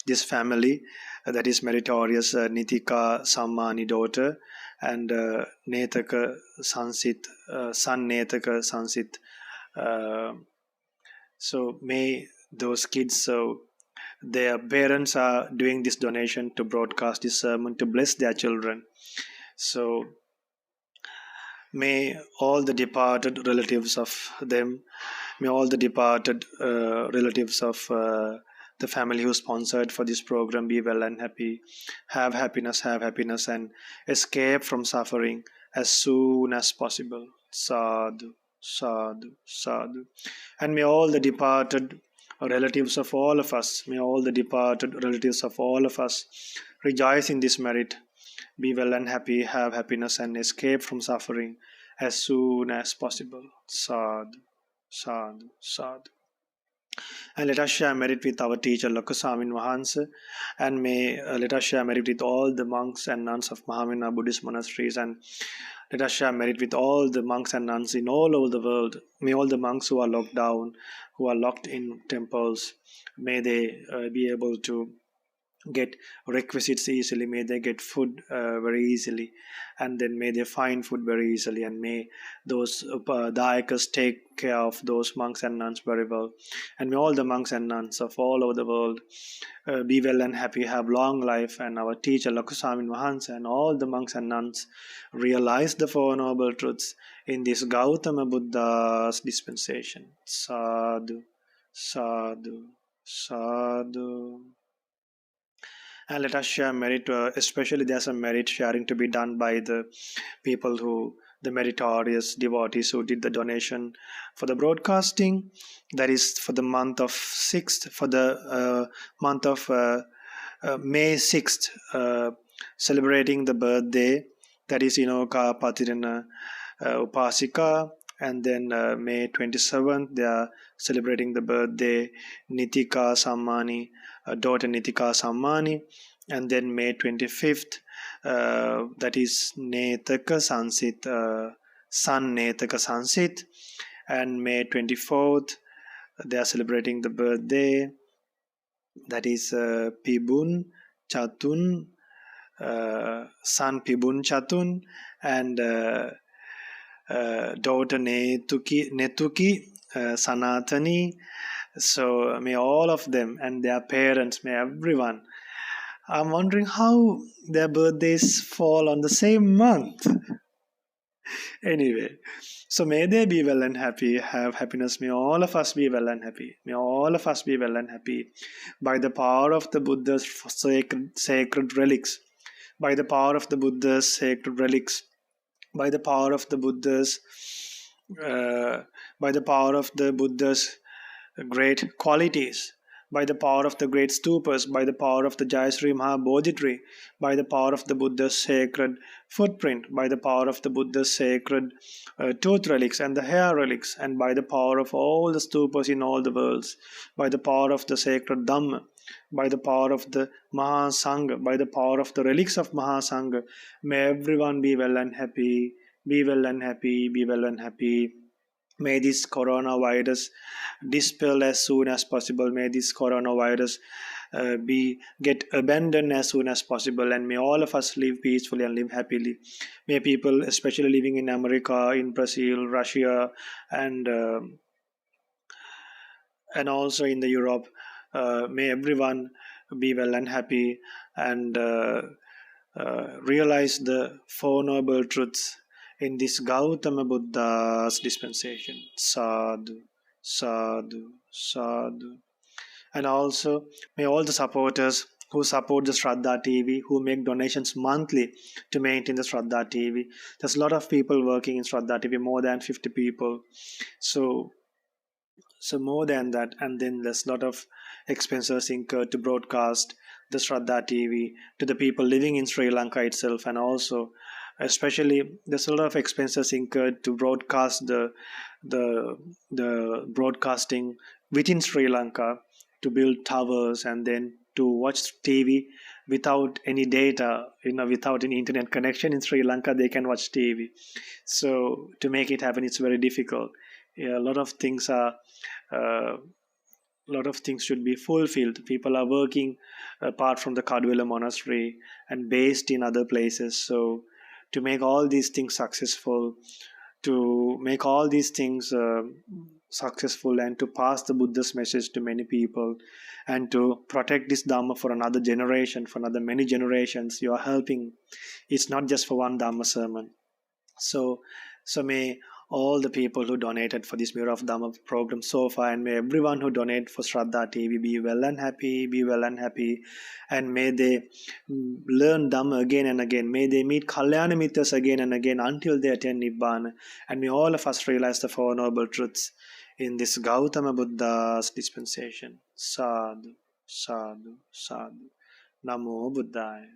this family, that is meritorious Nitika Sammani daughter, and Netaka Sansit, son Netaka Sansit. So may those kids, so their parents are doing this donation to broadcast this sermon to bless their children. So may all the departed relatives of them, may all the departed relatives of the family who sponsored for this program be well and happy, have happiness, and escape from suffering as soon as possible. Sadhu, sadhu, sadhu. And may all the departed relatives of all of us, may all the departed relatives of all of us rejoice in this merit, be well and happy, have happiness, and escape from suffering as soon as possible. Sadhu, sadhu, sadhu. And let us share merit with our teacher Lokasamin Wahansa, and may let us share merit with all the monks and nuns of Mahamina Buddhist monasteries, and let us share merit with all the monks and nuns in all over the world. May all the monks who are locked down, who are locked in temples, may they be able to get requisites easily, may they get food very easily, and then may they find food very easily, and may those dayakas take care of those monks and nuns very well, and may all the monks and nuns of all over the world be well and happy, have long life, and our teacher Lokasamin Mahansa and all the monks and nuns realize the Four Noble Truths in this Gautama Buddha's dispensation. Sadhu, sadhu, sadhu. And let us share merit, especially there's a merit sharing to be done by the people who, the meritorious devotees who did the donation for the broadcasting. That is for the month of 6th, for the month of May 6th, celebrating the birthday. That is Inoka Patirana Upasika. And then May 27th, they are celebrating the birthday Nitika Sammani, daughter Nitika Sammani. And then May 25th, that is Netaka Sansit, son Netaka Sansit. And May 24th, they are celebrating the birthday, that is Pibun Chatun, son Pibun Chatun, and daughter Netuki Sanatani. So may all of them and their parents, may everyone. I'm wondering how their birthdays fall on the same month. Anyway, so may they be well and happy, have happiness. May all of us be well and happy. May all of us be well and happy by the power of the Buddha's sacred relics. By the power of the Buddha's sacred relics. By the power of the Buddha's great qualities, by the power of the great stupas, by the power of the Jayasri Mahabodhi tree, by the power of the Buddha's sacred footprint, by the power of the Buddha's sacred tooth relics and the hair relics, and by the power of all the stupas in all the worlds, by the power of the sacred Dhamma, by the power of the Mahasangha, by the power of the relics of Mahasangha, may everyone be well and happy, be well and happy, be well and happy. May this coronavirus dispel as soon as possible. May this coronavirus get abandoned as soon as possible, and may all of us live peacefully and live happily. May people, especially living in America, in Brazil, Russia, and also in the Europe, may everyone be well and happy and realize the Four Noble Truths in this Gautama Buddha's dispensation. Sadhu, sadhu, sadhu. And also, may all the supporters who support the ShraddhaTV, who make donations monthly to maintain the ShraddhaTV. There's a lot of people working in ShraddhaTV, more than 50 people. So more than that, and then there's a lot of expenses incurred to broadcast the ShraddhaTV to the people living in Sri Lanka itself, and also especially there's a lot of expenses incurred to broadcast the broadcasting within Sri Lanka, to build towers and then to watch TV without any data, without any internet connection in Sri Lanka, they can watch TV. So to make it happen, it's very difficult. A lot of things should be fulfilled. People are working apart from the Kaduwela monastery and based in other places. So to make all these things successful, and to pass the Buddha's message to many people, and to protect this Dhamma for another generation, for another many generations, you are helping. It's not just for one Dhamma sermon. So may all the people who donated for this Mirror of Dhamma program so far, and may everyone who donate for ShraddhaTV be well and happy, and may they learn Dhamma again and again. May they meet Kalyana Mitras again and again until they attain Nibbana. And may all of us realize the Four Noble Truths in this Gautama Buddha's dispensation. Sadhu, sadhu, sadhu. Namo Buddhaya.